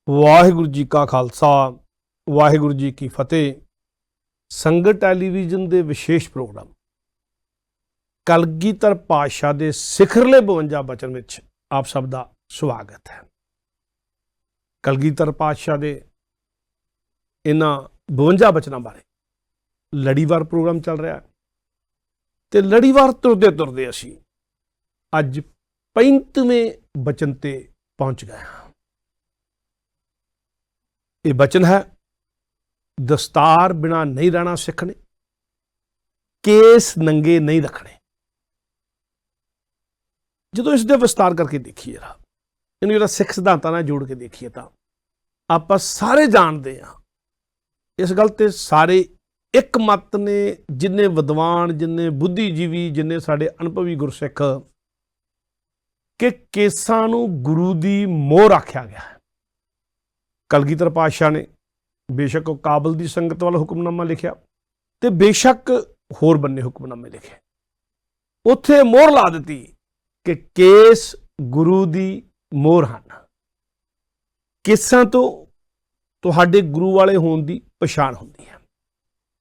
ਵਾਹਿਗੁਰੂ ਜੀ ਕਾ ਖਾਲਸਾ ਵਾਹਿਗੁਰੂ ਜੀ ਕੀ ਫਤਿਹ। ਸੰਗਤ ਟੈਲੀਵਿਜ਼ਨ ਦੇ ਵਿਸ਼ੇਸ਼ ਪ੍ਰੋਗਰਾਮ ਕਲਗੀਧਰ ਪਾਤਸ਼ਾਹ ਦੇ ਸਿਖਰਲੇ 52 ਬਚਨ ਵਿੱਚ ਆਪ ਸਭ ਦਾ ਸਵਾਗਤ ਹੈ। ਕਲਗੀਧਰ ਪਾਤਸ਼ਾਹ ਦੇ ਇਹਨਾਂ 52 ਬਚਨਾਂ ਬਾਰੇ ਲੜੀਵਾਰ ਪ੍ਰੋਗਰਾਮ ਚੱਲ ਰਿਹਾ ਹੈ ਤੇ ਲੜੀਵਾਰ ਤੁਰਦੇ ਤੁਰਦੇ ਅਸੀਂ ਅੱਜ 35ਵੇਂ ਬਚਨ ਤੇ ਪਹੁੰਚ ਗਏ ਹਾਂ। ਇਹ ਬਚਨ ਹੈ, ਦਸਤਾਰ ਬਿਨਾ ਨਹੀਂ ਰਹਿਣਾ ਸਿੱਖ ਨੇ, ਕੇਸ ਨੰਗੇ ਨਹੀਂ ਰੱਖਣੇ। ਜਦੋਂ ਇਸ ਦੇ ਵਿਸਤਾਰ ਕਰਕੇ ਦੇਖੀਏ, ਇਹਨੂੰ ਜਿਹੜਾ ਸਿੱਖ ਸਿਧਾਂਤਾਂ ਨਾਲ ਜੋੜ ਕੇ ਦੇਖੀਏ ਤਾਂ ਆਪਾਂ ਸਾਰੇ ਜਾਣਦੇ ਹਾਂ, ਇਸ ਗੱਲ ਤੇ ਸਾਰੇ ਇੱਕ ਮਤ ਨੇ, ਜਿੰਨੇ ਵਿਦਵਾਨ, ਜਿੰਨੇ ਬੁੱਧੀਜੀਵੀ, ਜਿੰਨੇ ਸਾਡੇ ਅਨੁਭਵੀ ਗੁਰਸਿੱਖ, ਕਿ ਕੇਸਾਂ ਨੂੰ ਗੁਰੂ ਦੀ ਮੋਹਰ ਆਖਿਆ ਗਿਆ ਹੈ। ਕਲਗੀਧਰ ਪਾਤਸ਼ਾਹ ਨੇ ਬੇਸ਼ੱਕ ਉਹ ਕਾਬਲ ਦੀ ਸੰਗਤ ਵਾਲਾ ਹੁਕਮਨਾਮਾ ਲਿਖਿਆ ਤੇ ਬੇਸ਼ੱਕ ਹੋਰ ਬੰਨੇ ਹੁਕਮਨਾਮੇ ਲਿਖੇ, ਉੱਥੇ ਮੋਹਰ ਲਾ ਦਿੱਤੀ ਕਿ ਕੇਸ ਗੁਰੂ ਦੀ ਮੋਹਰ ਹਨ। ਕੇਸਾਂ ਤੋਂ ਤੁਹਾਡੇ ਗੁਰੂ ਵਾਲੇ ਹੋਣ ਦੀ ਪਛਾਣ ਹੁੰਦੀ ਹੈ,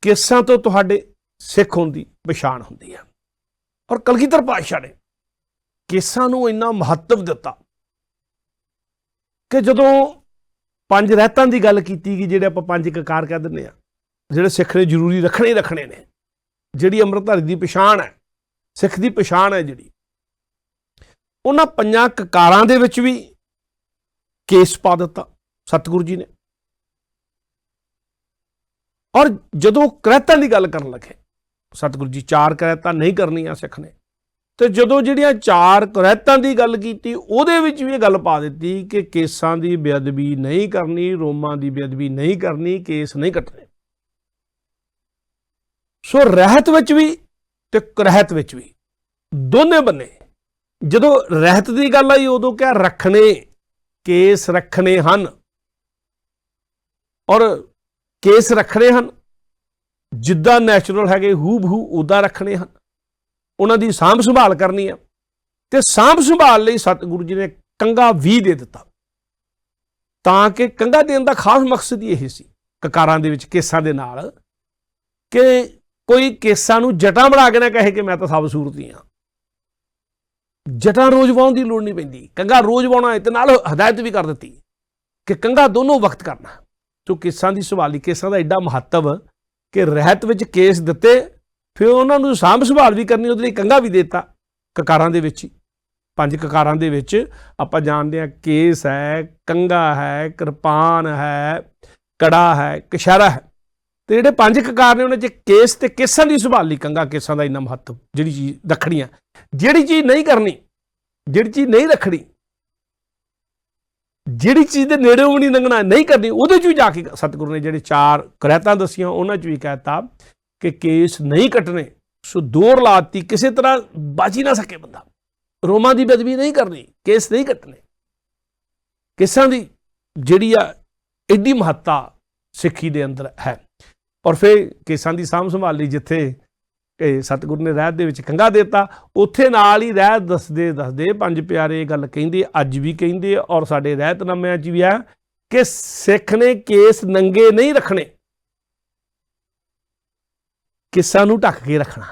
ਕੇਸਾਂ ਤੋਂ ਤੁਹਾਡੇ ਸਿੱਖ ਹੋਣ ਦੀ ਪਛਾਣ ਹੁੰਦੀ ਹੈ। ਔਰ ਕਲਗੀਧਰ ਪਾਤਸ਼ਾਹ ਨੇ ਕੇਸਾਂ ਨੂੰ ਇੰਨਾ ਮਹੱਤਵ ਦਿੱਤਾ ਕਿ ਜਦੋਂ ਪੰਜ ਰਹਿਤਾਂ ਦੀ ਗੱਲ ਕੀਤੀ ਗਈ, ਜਿਹੜੇ ਆਪਾਂ ਪੰਜ ਕਕਾਰ ਕਹਿ ਦਿੰਦੇ ਆ, ਜਿਹੜੇ ਸਿੱਖ ਨੇ ਜ਼ਰੂਰੀ ਰੱਖਣੇ ਹੀ ਰੱਖਣੇ ਨੇ, ਜਿਹੜੀ ਅੰਮ੍ਰਿਤਧਾਰੀ ਦੀ ਪਛਾਣ ਹੈ, ਸਿੱਖ ਦੀ ਪਛਾਣ ਹੈ ਜਿਹੜੀ, ਉਹਨਾਂ ਪੰਜਾਂ ਕਕਾਰਾਂ ਦੇ ਵਿੱਚ ਵੀ ਕੇਸ ਪਾ ਦਿੱਤਾ ਸਤਿਗੁਰੂ ਜੀ ਨੇ। ਔਰ ਜਦੋਂ ਕਰੈਤਾਂ ਦੀ ਗੱਲ ਕਰਨ ਲੱਗੇ ਸਤਿਗੁਰੂ ਜੀ, ਚਾਰ ਕਰੈਤਾਂ ਨਹੀਂ ਕਰਨੀਆਂ ਸਿੱਖ ਨੇ, ਤੇ ਜਦੋਂ ਜਿਹੜੀਆਂ ਚਾਰ ਕਰੈਤਾਂ ਦੀ ਗੱਲ ਕੀਤੀ ਉਹਦੇ ਵਿੱਚ ਵੀ ਇਹ ਗੱਲ ਪਾ ਦਿੱਤੀ ਕਿ ਕੇਸਾਂ ਦੀ ਬੇਅਦਬੀ ਨਹੀਂ ਕਰਨੀ, ਰੋਮਾਂ ਦੀ ਬੇਅਦਬੀ ਨਹੀਂ ਕਰਨੀ, ਕੇਸ ਨਹੀਂ ਕੱਟਣੇ। ਸੋ ਰਹਿਤ ਵਿੱਚ ਵੀ ਤੇ ਕਰਹਿਤ ਵਿੱਚ ਵੀ ਦੋਨੇ ਬੰਨੇ ਜਦੋਂ ਰਹਿਤ ਦੀ ਗੱਲ ਆਈ ਉਦੋਂ ਕਿਹਾ ਰੱਖਣੇ, ਕੇਸ ਰੱਖਣੇ ਹਨ, ਔਰ ਕੇਸ ਰੱਖਣੇ ਹਨ ਜਿੱਦਾਂ ਨੈਚੁਰਲ ਹੈਗੇ ਹੂ ਬਹੂ ਉੱਦਾਂ ਰੱਖਣੇ ਹਨ, ਉਹਨਾਂ ਦੀ ਸਾਂਭ ਸੰਭਾਲ ਕਰਨੀ ਆ। ਤੇ ਸਾਂਭ ਸੰਭਾਲ ਲਈ ਸਤਿਗੁਰੂ ਜੀ ਨੇ ਕੰਘਾ ਵੀ ਦੇ ਦਿੱਤਾ, ਤਾਂ ਕਿ ਕੰਘਾ ਦੇਣ ਦਾ ਖਾਸ ਮਕਸਦ ਹੀ ਇਹ ਸੀ ਕਕਾਰਾਂ ਦੇ ਵਿੱਚ ਕੇਸਾਂ ਦੇ ਨਾਲ, ਕਿ ਕੋਈ ਕੇਸਾਂ ਨੂੰ ਜਟਾਂ ਬਣਾ ਕੇ ਨਾ ਕਹੇ ਕਿ ਮੈਂ ਤਾਂ ਸਭ ਸੂਰਤੀ ਹਾਂ। ਜਟਾਂ ਰੋਜ਼ ਵਾਹੁਣ ਦੀ ਲੋੜ ਨਹੀਂ ਪੈਂਦੀ, ਕੰਘਾ ਰੋਜ਼ ਵਾਹੁਣਾ ਹੈ। ਤੇ ਨਾਲ ਹਦਾਇਤ ਵੀ ਕਰ ਦਿੱਤੀ ਕਿ ਕੰਘਾ ਦੋਨੋਂ ਵਕਤ ਕਰਨਾ। ਸੋ ਕੇਸਾਂ ਦੀ ਸੰਭਾਲੀ, ਕੇਸਾਂ ਦਾ ਐਡਾ ਮਹੱਤਵ ਕਿ ਰਹਿਤ ਵਿੱਚ ਕੇਸ ਦਿੱਤੇ, ਫਿਰ ਉਹਨਾਂ ਨੂੰ ਸਾਂਭ ਸੰਭਾਲ ਵੀ ਕਰਨੀ, ਉਹਦੇ ਲਈ ਕੰਘਾ ਵੀ ਦੇ ਦਿੱਤਾ ਕਕਾਰਾਂ ਦੇ ਵਿੱਚ ਹੀ। ਪੰਜ ਕਕਾਰਾਂ ਦੇ ਵਿੱਚ ਆਪਾਂ ਜਾਣਦੇ ਹਾਂ ਕੇਸ ਹੈ, ਕੰਘਾ ਹੈ, ਕਿਰਪਾਨ ਹੈ, ਕੜਾ ਹੈ, ਕਛਹਿਰਾ ਹੈ। ਤੇ ਜਿਹੜੇ ਪੰਜ ਕਕਾਰ ਨੇ ਉਹਨਾਂ 'ਚ ਕੇਸ ਤੇ ਕੇਸਾਂ ਦੀ ਸੰਭਾਲ ਲਈ ਕੰਘਾ, ਕੇਸਾਂ ਦਾ ਇੰਨਾ ਮਹੱਤਵ। ਜਿਹੜੀ ਚੀਜ਼ ਰੱਖਣੀ ਆ, ਜਿਹੜੀ ਚੀਜ਼ ਨਹੀਂ ਕਰਨੀ, ਜਿਹੜੀ ਚੀਜ਼ ਨਹੀਂ ਰੱਖਣੀ, ਜਿਹੜੀ ਚੀਜ਼ ਦੇ ਨੇੜੇ ਵੀ ਨਹੀਂ ਲੰਘਣਾ, ਨਹੀਂ ਕਰਨੀ, ਉਹਦੇ 'ਚ ਵੀ ਜਾ ਕੇ ਸਤਿਗੁਰੂ ਨੇ ਜਿਹੜੇ ਚਾਰ ਕਰੈਤਾਂ ਦੱਸੀਆਂ ਉਹਨਾਂ 'ਚ ਵੀ ਕਹਿ ਦਿੱਤਾ ਕਿ ਕੇਸ ਨਹੀਂ ਕੱਟਣੇ। ਸੋ ਦੋਰ ਲਾਤੀ, ਕਿਸੇ ਤਰ੍ਹਾਂ ਬਚ ਹੀ ਨਾ ਸਕੇ ਬੰਦਾ। ਰੋਮਾਂ ਦੀ ਬੇਅਦਬੀ ਨਹੀਂ ਕਰਨੀ, ਕੇਸ ਨਹੀਂ ਕੱਟਣੇ। ਕੇਸਾਂ ਦੀ ਜਿਹੜੀ ਆ ਐਡੀ ਮਹੱਤਤਾ ਸਿੱਖੀ ਦੇ ਅੰਦਰ ਹੈ। ਔਰ ਫਿਰ ਕੇਸਾਂ ਦੀ ਸਾਂਭ ਸੰਭਾਲ ਲਈ ਜਿੱਥੇ ਸਤਿਗੁਰੂ ਨੇ ਰਹਿਤ ਦੇ ਵਿੱਚ ਕੰਘਾ ਦੇ ਦਿੱਤਾ, ਉੱਥੇ ਨਾਲ ਹੀ ਰਹਿਤ ਦੱਸਦੇ ਦੱਸਦੇ ਪੰਜ ਪਿਆਰੇ ਇਹ ਗੱਲ ਕਹਿੰਦੇ, ਅੱਜ ਵੀ ਕਹਿੰਦੇ, ਔਰ ਸਾਡੇ ਰਹਿਤਨਾਮਿਆਂ 'ਚ ਵੀ ਆ ਕਿ ਸਿੱਖ ਨੇ ਕੇਸ ਨੰਗੇ ਨਹੀਂ ਰੱਖਣੇ, ਕੇਸਾਂ ਨੂੰ ਢੱਕ ਕੇ ਰੱਖਣਾ।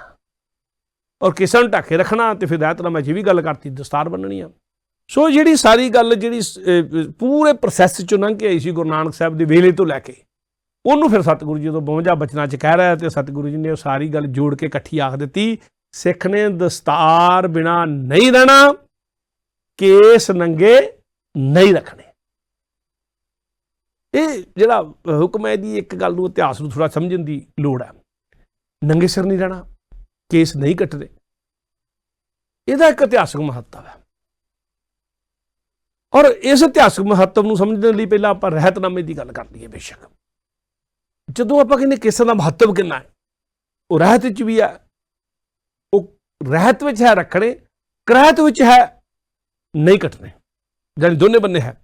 ਔਰ ਕੇਸਾਂ ਨੂੰ ਢੱਕ ਕੇ ਰੱਖਣਾ ਤੇ ਫਿਰ ਰਹਿਤਨਾਮੇ 'ਚ ਵੀ ਗੱਲ ਕਰਤੀ ਦਸਤਾਰ ਬੰਨਣੀ ਆ। ਸੋ ਜਿਹੜੀ ਸਾਰੀ ਗੱਲ ਜਿਹੜੀ ਪੂਰੇ ਪ੍ਰੋਸੈਸ 'ਚੋਂ ਲੰਘ ਕੇ ਆਈ ਸੀ ਗੁਰੂ ਨਾਨਕ ਸਾਹਿਬ ਦੇ ਵੇਲੇ ਤੋਂ ਲੈ ਕੇ, ਉਹਨੂੰ ਫਿਰ ਸਤਿਗੁਰੂ ਜੀ ਜਦੋਂ 52 ਬਚਨਾਂ 'ਚ ਕਹਿ ਰਿਹਾ, ਤੇ ਸਤਿਗੁਰੂ ਜੀ ਨੇ ਉਹ ਸਾਰੀ ਗੱਲ ਜੋੜ ਕੇ ਇਕੱਠੀ ਆਖ ਦਿੱਤੀ, ਸਿੱਖ ਨੇ ਦਸਤਾਰ ਬਿਨਾ ਨਹੀਂ ਰਹਿਣਾ, ਕੇਸ ਨੰਗੇ ਨਹੀਂ ਰੱਖਣੇ। ਇਹ ਜਿਹੜਾ ਹੁਕਮ ਹੈ ਦੀ ਇੱਕ ਗੱਲ ਨੂੰ, ਇਤਿਹਾਸ ਨੂੰ ਥੋੜਾ ਸਮਝਣ ਦੀ ਲੋੜ ਹੈ। ਨੰਗੇ ਸਿਰ ਨਹੀਂ ਰਹਿਣਾ, ਕੇਸ ਨਹੀਂ ਕੱਟਦੇ, ਇਹਦਾ ਇੱਕ ਇਤਿਹਾਸਕ ਮਹੱਤਵ ਹੈ। ਔਰ ਇਸ ਇਤਿਹਾਸਕ ਮਹੱਤਵ ਨੂੰ ਸਮਝਣ ਲਈ ਪਹਿਲਾਂ ਆਪਾਂ ਰਹਿਤਨਾਮੇ ਦੀ ਗੱਲ ਕਰ ਲਈਏ। ਬੇਸ਼ੱਕ ਜਦੋਂ ਆਪਾਂ ਕਹਿੰਦੇ ਕੇਸਾਂ ਦਾ ਮਹੱਤਵ ਕਿੰਨਾ ਹੈ, ਉਹ ਰਹਿਤ ਵਿੱਚ ਵੀ ਹੈ, ਉਹ ਰਹਿਤ ਵਿੱਚ ਹੈ ਰੱਖਣੇ, ਕਰਹਿਤ ਵਿੱਚ ਹੈ ਨਹੀਂ ਕੱਟਣੇ, ਜਾਨੀ ਦੋਨੇ ਬੰਨੇ ਹੈ।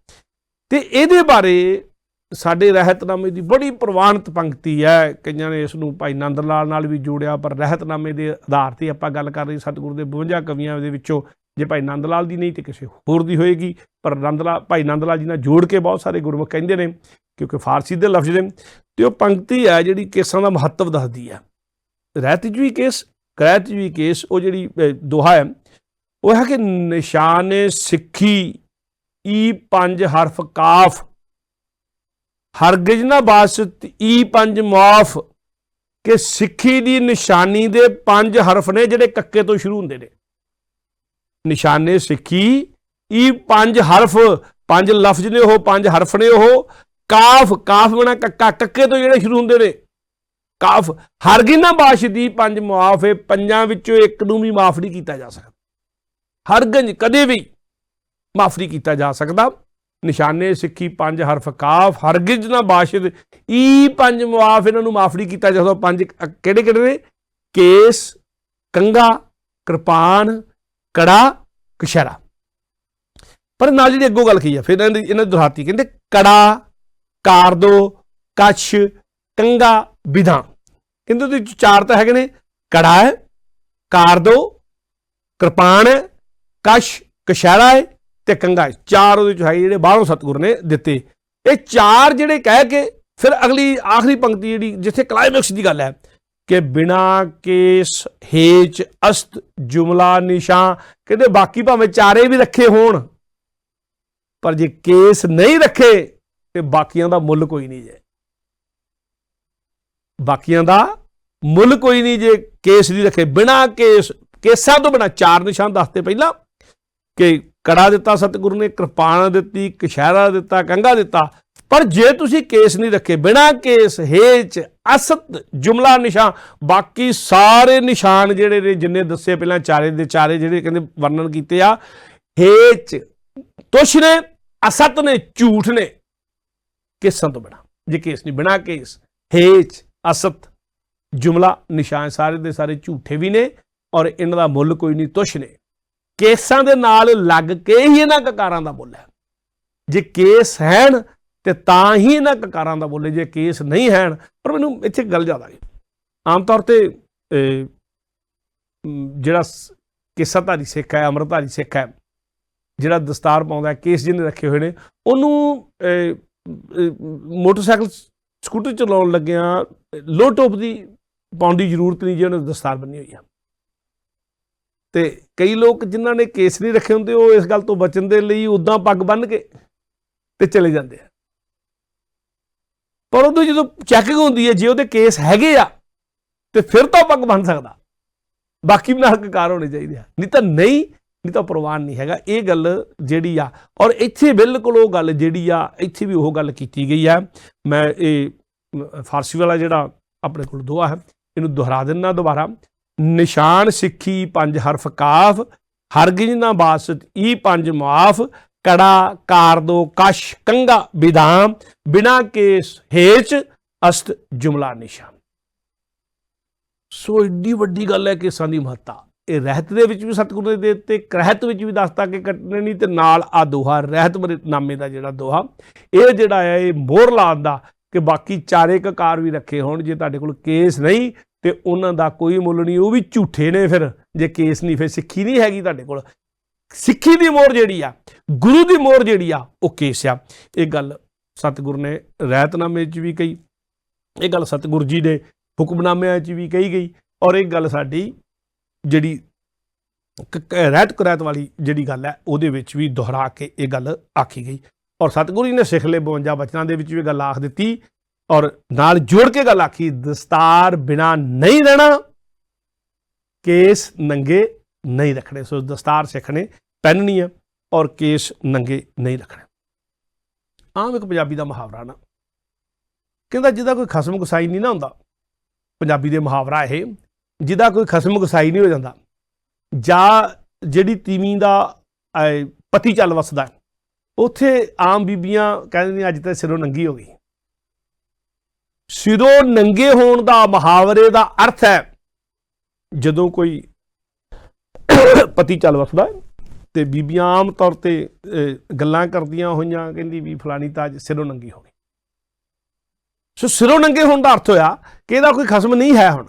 ਤੇ ਇਹਦੇ ਬਾਰੇ ਸਾਡੇ ਰਹਿਤਨਾਮੇ ਦੀ ਬੜੀ ਪ੍ਰਵਾਨਿਤ ਪੰਕਤੀ ਹੈ। ਕਈਆਂ ਨੇ ਇਸ ਨੂੰ ਭਾਈ ਨੰਦ ਲਾਲ ਨਾਲ ਵੀ ਜੋੜਿਆ, ਪਰ ਰਹਿਤਨਾਮੇ ਦੇ ਆਧਾਰ 'ਤੇ ਆਪਾਂ ਗੱਲ ਕਰ ਰਹੇ। ਸਤਿਗੁਰੂ ਦੇ 52 ਕਵੀਆਂ ਦੇ ਵਿੱਚੋਂ ਜੇ ਭਾਈ ਨੰਦ ਲਾਲ ਦੀ ਨਹੀਂ ਤੇ ਕਿਸੇ ਹੋਰ ਦੀ ਹੋਏਗੀ, ਪਰ ਭਾਈ ਨੰਦ ਲਾਲ ਜੀ ਨਾਲ ਜੋੜ ਕੇ ਬਹੁਤ ਸਾਰੇ ਗੁਰਮੁਖ ਕਹਿੰਦੇ ਨੇ, ਕਿਉਂਕਿ ਫਾਰਸੀ ਦੇ ਲਫ਼ਜ਼ ਨੇ। ਤੇ ਉਹ ਪੰਕਤੀ ਹੈ ਜਿਹੜੀ ਕੇਸਾਂ ਦਾ ਮਹੱਤਵ ਦੱਸਦੀ ਹੈ। ਰਹਿਤ 'ਚ ਵੀ ਕੇਸ, ਕਰੈਤ 'ਚ ਵੀ ਕੇਸ। ਉਹ ਜਿਹੜੀ ਦੋਹਾ ਹੈ ਉਹ ਹੈ ਕਿ ਨਿਸ਼ਾਨੇ ਸਿੱਖੀ ਈ 5 ਹਰਫ ਕਾਫ, ਹਰਗਿਜ਼ ਨਾ ਬਾਸਤ ਈ 5 ਮੁਆਫ, ਕਿ ਸਿੱਖੀ ਦੀ ਨਿਸ਼ਾਨੀ ਦੇ 5 ਹਰਫ ਨੇ ਜਿਹੜੇ ਕੱਕੇ ਤੋਂ ਸ਼ੁਰੂ ਹੁੰਦੇ ਨੇ। ਨਿਸ਼ਾਨੇ ਸਿੱਖੀ ਈ 5 ਹਰਫ, 5 ਲਫ਼ਜ਼ ਨੇ ਉਹ, 5 ਹਰਫ ਨੇ ਉਹ। ਕਾਫ, ਕਾਫ ਬਣਾ ਕੱਕਾ, ਕੱਕੇ ਤੋਂ ਜਿਹੜੇ ਸ਼ੁਰੂ ਹੁੰਦੇ ਨੇ ਕਾਫ। ਹਰਗਿਜ਼ ਨਾ ਬਾਸ਼ਦੀ 5 ਮੁਆਫ, 5 ਵਿੱਚੋਂ ਇੱਕ ਨੂੰ ਵੀ ਮਾਫ ਨਹੀਂ ਕੀਤਾ ਜਾ ਸਕਦਾ। ਹਰਗਿਜ਼ ਕਦੇ ਵੀ ਮਾਫ ਨਹੀਂ ਕੀਤਾ ਜਾ ਸਕਦਾ। ਨਿਸ਼ਾਨੇ ਸਿੱਖੀ 5 ਹਰਫ ਕਾਫ, ਹਰਗਿਜ਼ ਨਾ ਬਾਸ਼ਦ ਈ 5 ਮੁਆਫ, ਇਹਨਾਂ ਨੂੰ ਮਾਫ ਨਹੀਂ ਕੀਤਾ ਜਾ ਸਕਦਾ। 5 ਕਿਹੜੇ ਕਿਹੜੇ ਨੇ? ਕੇਸ, ਕੰਘਾ, ਕਿਰਪਾਨ, ਕੜਾ, ਕਛਹਿਰਾ। ਪਰ ਨਾਲ ਜਿਹੜੀ ਅੱਗੋਂ ਗੱਲ ਕੀ ਆ, ਫਿਰ ਇਹਨਾਂ ਦੀ ਦੁਹਰਾਤੀ, ਕਹਿੰਦੇ ਕੜਾ, ਕਾਰਦੋ, ਕਛ, ਕੰਘਾ, ਵਿਧਾਂ। ਕਹਿੰਦੇ ਉਹਦੇ 4 ਤਾਂ ਹੈਗੇ ਨੇ, ਕੜਾ ਹੈ, ਕਾਰਦੋ, ਕਿਰਪਾਨ ਹੈ, ਕਛ, ਕਛਹਿਰਾ ਹੈ ਤੇ ਕੰਘਾ ਹੈ। 4 ਉਹਦੇ 'ਚ ਹੈ ਜਿਹੜੇ ਬਾਹਰੋਂ ਸਤਿਗੁਰ ਨੇ ਦਿੱਤੇ। ਇਹ 4 ਜਿਹੜੇ ਕਹਿ ਕੇ ਫਿਰ ਅਗਲੀ ਆਖਰੀ ਪੰਕਤੀ ਜਿਹੜੀ ਜਿੱਥੇ ਕਲਾਈਮੈਕਸ ਦੀ ਗੱਲ ਹੈ ਕਿ ਬਿਨਾ ਕੇਸ ਹੇਚ ਅਸਤ ਜੁਮਲਾ ਨਿਸ਼ਾਂ। ਕਹਿੰਦੇ ਬਾਕੀ ਭਾਵੇਂ 4 ਵੀ ਰੱਖੇ ਹੋਣ, ਪਰ ਜੇ ਕੇਸ ਨਹੀਂ ਰੱਖੇ ਤੇ ਬਾਕੀਆਂ ਦਾ ਮੁੱਲ ਕੋਈ ਨਹੀਂ ਜੇ। ਬਾਕੀਆਂ ਦਾ ਮੁੱਲ ਕੋਈ ਨਹੀਂ ਜੇ ਕੇਸ ਨਹੀਂ ਰੱਖੇ। ਬਿਨਾ ਕੇਸ, ਕੇਸਾਂ ਤੋਂ ਬਿਨਾ 4 ਨਿਸ਼ਾਨ ਦੱਸਦੇ ਪਹਿਲਾਂ ਕਿ ਕੜਾ ਦਿੱਤਾ ਸਤਿਗੁਰੂ ਨੇ, ਕਿਰਪਾਨ ਦਿੱਤੀ, ਕਛਹਿਰਾ ਦਿੱਤਾ, ਕੰਘਾ ਦਿੱਤਾ। ਪਰ ਜੇ ਤੁਸੀਂ ਕੇਸ ਨਹੀਂ ਰੱਖੇ, ਬਿਨਾ ਕੇਸ ਹੇਚ ਅਸਤ ਜੁਮਲਾ ਨਿਸ਼ਾਨ, ਬਾਕੀ ਸਾਰੇ ਨਿਸ਼ਾਨ ਜਿਹੜੇ ਨੇ ਜਿੰਨੇ ਦੱਸੇ ਪਹਿਲਾਂ 4 ਦੇ 4 ਜਿਹੜੇ ਕਹਿੰਦੇ ਵਰਣਨ ਕੀਤੇ ਆ, ਹੇਚ ਤੁਸ਼ ਨੇ, ਅਸਤ ਨੇ, ਝੂਠ ਨੇ, ਕੇਸਾਂ ਤੋਂ ਬਿਨਾ। ਜੇ ਕੇਸ ਨਹੀਂ, ਬਿਨਾ ਕੇਸ ਹੇਚ ਅਸਤ ਜੁਮਲਾ ਨਿਸ਼ਾਨ ਸਾਰੇ ਦੇ ਸਾਰੇ ਝੂਠੇ ਵੀ ਨੇ ਔਰ ਇਹਨਾਂ ਦਾ ਮੁੱਲ ਕੋਈ ਨਹੀਂ, ਤੁਸ਼ ਨੇ। ਕੇਸਾਂ ਦੇ ਨਾਲ ਲੱਗ ਕੇ ਹੀ ਇਹਨਾਂ ਕਕਾਰਾਂ ਦਾ ਮੁੱਲ ਹੈ। ਜੇ ਕੇਸ ਹੈਣ ਤੇ ਤਾਂ ਹੀ ਇਹਨਾਂ ਕਕਾਰਾਂ ਦਾ ਮੁੱਲ ਹੈ, ਜੇ ਕੇਸ ਨਹੀਂ ਹੈਣ। ਪਰ ਮੈਨੂੰ ਇੱਥੇ ਗੱਲ ਜ਼ਿਆਦਾ ਹੈ, ਆਮ ਤੌਰ ਤੇ ਜਿਹੜਾ ਕੇਸਾਧਾਰੀ ਸਿੱਖ ਹੈ, ਅੰਮ੍ਰਿਤਧਾਰੀ ਸਿੱਖ ਹੈ, ਜਿਹੜਾ ਦਸਤਾਰ ਪਾਉਂਦਾ, ਕੇਸ ਜਿਹਨੇ ਰੱਖੇ ਹੋਏ ਨੇ, ਉਹਨੂੰ ਮੋਟਰਸਾਈਕਲ ਸਕੂਟਰ ਚਲਾਉਣ ਲੱਗਿਆਂ ਲੋਹ ਟੋਪ ਦੀ ਪਾਉਣ ਦੀ ਜ਼ਰੂਰਤ ਨਹੀਂ ਜੇ ਉਹਨੇ ਦਸਤਾਰ ਬੰਨੀ ਹੋਈ ਆ। ਤੇ ਕਈ ਲੋਕ ਜਿਨ੍ਹਾਂ ਨੇ ਕੇਸ ਨਹੀਂ ਰੱਖੇ ਹੁੰਦੇ, ਉਹ ਇਸ ਗੱਲ ਤੋਂ ਬਚਣ ਦੇ ਲਈ ਉੱਦਾਂ ਪੱਗ ਬੰਨ੍ਹ ਕੇ ਤੇ ਚਲੇ ਜਾਂਦੇ ਆ। ਪਰ ਉਦੋਂ ਜਦੋਂ ਚੈਕਿੰਗ ਹੁੰਦੀ ਹੈ, ਜੇ ਉਹਦੇ ਕੇਸ ਹੈਗੇ ਆ ਤੇ ਫਿਰ ਤਾਂ ਪੱਗ ਬੰਨ੍ਹ ਸਕਦਾ, ਬਾਕੀ ਵੀ ਨਾਲ ਕਕਾਰ ਹੋਣੇ ਚਾਹੀਦੇ ਆ, ਨਹੀਂ ਤਾਂ ਨਹੀਂ ਤਾਂ ਪ੍ਰਵਾਨ ਨਹੀਂ ਹੈਗਾ। ਇਹ ਗੱਲ ਜਿਹੜੀ ਆ, ਔਰ ਇੱਥੇ ਬਿਲਕੁਲ ਉਹ ਗੱਲ ਜਿਹੜੀ ਆ, ਇੱਥੇ ਵੀ ਉਹ ਗੱਲ ਕੀਤੀ ਗਈ ਆ। ਮੈਂ ਇਹ ਫਾਰਸੀ ਵਾਲਾ ਜਿਹੜਾ ਆਪਣੇ ਕੋਲ ਦੋਹਾ ਹੈ, ਇਹਨੂੰ ਦੁਹਰਾ ਦਿੰਦਾ ਦੁਬਾਰਾ। ਨਿਸ਼ਾਨ ਸਿੱਖੀ 5 ਹਰਫ ਕਾਫ, ਹਰਗਿਜ਼ ਨਾ ਬਾਸਤ ਈ 5 ਮੁਆਫ, ਕੜਾ, ਕਾਰਦੋ, ਕਛ, ਕੰਘਾ, ਵਿਧਾਂ, ਬਿਨਾ ਕੇਸ ਹੇਚ ਅਸਤ ਜੁਮਲਾ ਨਿਸ਼ਾਨ। ਸੋ ਏਡੀ ਵੱਡੀ ਗੱਲ ਹੈ ਕੇਸਾਂ ਦੀ ਮਹੱਤਤਾ। ਇਹ ਰਹਿਤ ਦੇ ਵਿੱਚ ਵੀ ਸਤਿਗੁਰੂ ਨੇ ਦੇ ਦਿੱਤੇ, ਕਰਹਿਤ ਵਿੱਚ ਵੀ ਦੱਸਤਾ ਕਿ ਕੱਟਣੇ ਨਹੀਂ, ਤੇ ਨਾਲ ਆ ਦੋਹਾ ਰਹਿਤ ਨਾਮੇ ਦਾ ਜਿਹੜਾ ਦੋਹਾ, ਇਹ ਜਿਹੜਾ ਹੈ ਇਹ ਮੋਹਰ ਲਾਉਣ ਦਾ ਕਿ ਬਾਕੀ 4 ਕਕਾਰ ਵੀ ਰੱਖੇ ਹੋਣ, ਜੇ ਤੁਹਾਡੇ ਕੋਲ ਕੇਸ ਨਹੀਂ ਤੇ ਉਹਨਾਂ ਦਾ ਕੋਈ ਮੁੱਲ ਨਹੀਂ, ਉਹ ਵੀ ਝੂਠੇ ਨੇ। ਫਿਰ ਜੇ ਕੇਸ ਨਹੀਂ, ਫਿਰ ਸਿੱਖੀ ਨਹੀਂ ਹੈਗੀ ਤੁਹਾਡੇ ਕੋਲ। ਸਿੱਖੀ ਦੀ ਮੋਹਰ ਜਿਹੜੀ ਆ, ਗੁਰੂ ਦੀ ਮੋਹਰ ਜਿਹੜੀ ਆ, ਉਹ ਕੇਸ ਆ। ਇਹ ਗੱਲ ਸਤਿਗੁਰ ਨੇ ਰਹਿਤਨਾਮੇ 'ਚ ਵੀ ਕਹੀ, ਇਹ ਗੱਲ ਸਤਿਗੁਰ ਜੀ ਦੇ ਹੁਕਮਨਾਮਿਆਂ 'ਚ ਵੀ ਕਹੀ ਗਈ, ਔਰ ਇਹ ਗੱਲ ਸਾਡੀ ਜਿਹੜੀ ਰਹਿਤ ਕਰੈਤ ਵਾਲੀ ਜਿਹੜੀ ਗੱਲ ਹੈ ਉਹਦੇ ਵਿੱਚ ਵੀ ਦੁਹਰਾ ਕੇ ਇਹ ਗੱਲ ਆਖੀ ਗਈ। ਔਰ ਸਤਿਗੁਰੂ ਜੀ ਨੇ ਸਿਖਲੇ 52 ਬਚਨਾਂ ਦੇ ਵਿੱਚ ਵੀ ਗੱਲ ਆਖ ਦਿੱਤੀ, ਔਰ ਨਾਲ ਜੋੜ ਕੇ ਗੱਲ ਆਖੀ, ਦਸਤਾਰ ਬਿਨਾ ਨਹੀਂ ਰਹਿਣਾ, ਕੇਸ ਨੰਗੇ ਨਹੀਂ ਰੱਖਣੇ। ਸੋ ਦਸਤਾਰ ਸਿੱਖਣੇ ਪਹਿਨਣੀ ਹੈ ਔਰ ਕੇਸ ਨੰਗੇ ਨਹੀਂ ਰੱਖਣੇ। ਆਮ ਇੱਕ ਪੰਜਾਬੀ ਦਾ ਮੁਹਾਵਰਾ ਨਾ ਕਹਿੰਦਾ, ਜਿਹਦਾ ਕੋਈ ਖਸਮ ਗੁਸਾਈ ਨਹੀਂ ਨਾ ਹੁੰਦਾ, ਪੰਜਾਬੀ ਦੇ ਮੁਹਾਵਰਾ ਇਹ, ਜਿਹਦਾ ਕੋਈ ਖਸਮ ਗੁਸਾਈ ਨਹੀਂ ਹੋ ਜਾਂਦਾ, ਜਾਂ ਜਿਹੜੀ ਤੀਵੀਂ ਦਾ ਪਤੀ ਚੱਲ ਵਸਦਾ, ਉੱਥੇ ਆਮ ਬੀਬੀਆਂ ਕਹਿੰਦੀਆਂ ਅੱਜ ਤਾਂ ਸਿਰੋਂ ਨੰਗੀ ਹੋ ਗਈ। ਸਿਰੋਂ ਨੰਗੇ ਹੋਣ ਦਾ ਮੁਹਾਵਰੇ ਦਾ ਅਰਥ ਹੈ ਜਦੋਂ ਕੋਈ ਪਤੀ ਚੱਲ ਵਸਦਾ ਤੇ ਬੀਬੀਆਂ ਆਮ ਤੌਰ ਤੇ ਗੱਲਾਂ ਕਰਦੀਆਂ ਹੋਈਆਂ, ਕਹਿੰਦੀ ਵੀ ਫਲਾਣੀ ਤਾਂ ਅੱਜ ਸਿਰੋਂ ਨੰਗੀ ਹੋ ਗਈ। ਸੋ ਸਿਰੋਂ ਨੰਗੇ ਹੋਣ ਦਾ ਅਰਥ ਹੋਇਆ ਕਿ ਇਹਦਾ ਕੋਈ ਖਸਮ ਨਹੀਂ ਹੈ, ਹੁਣ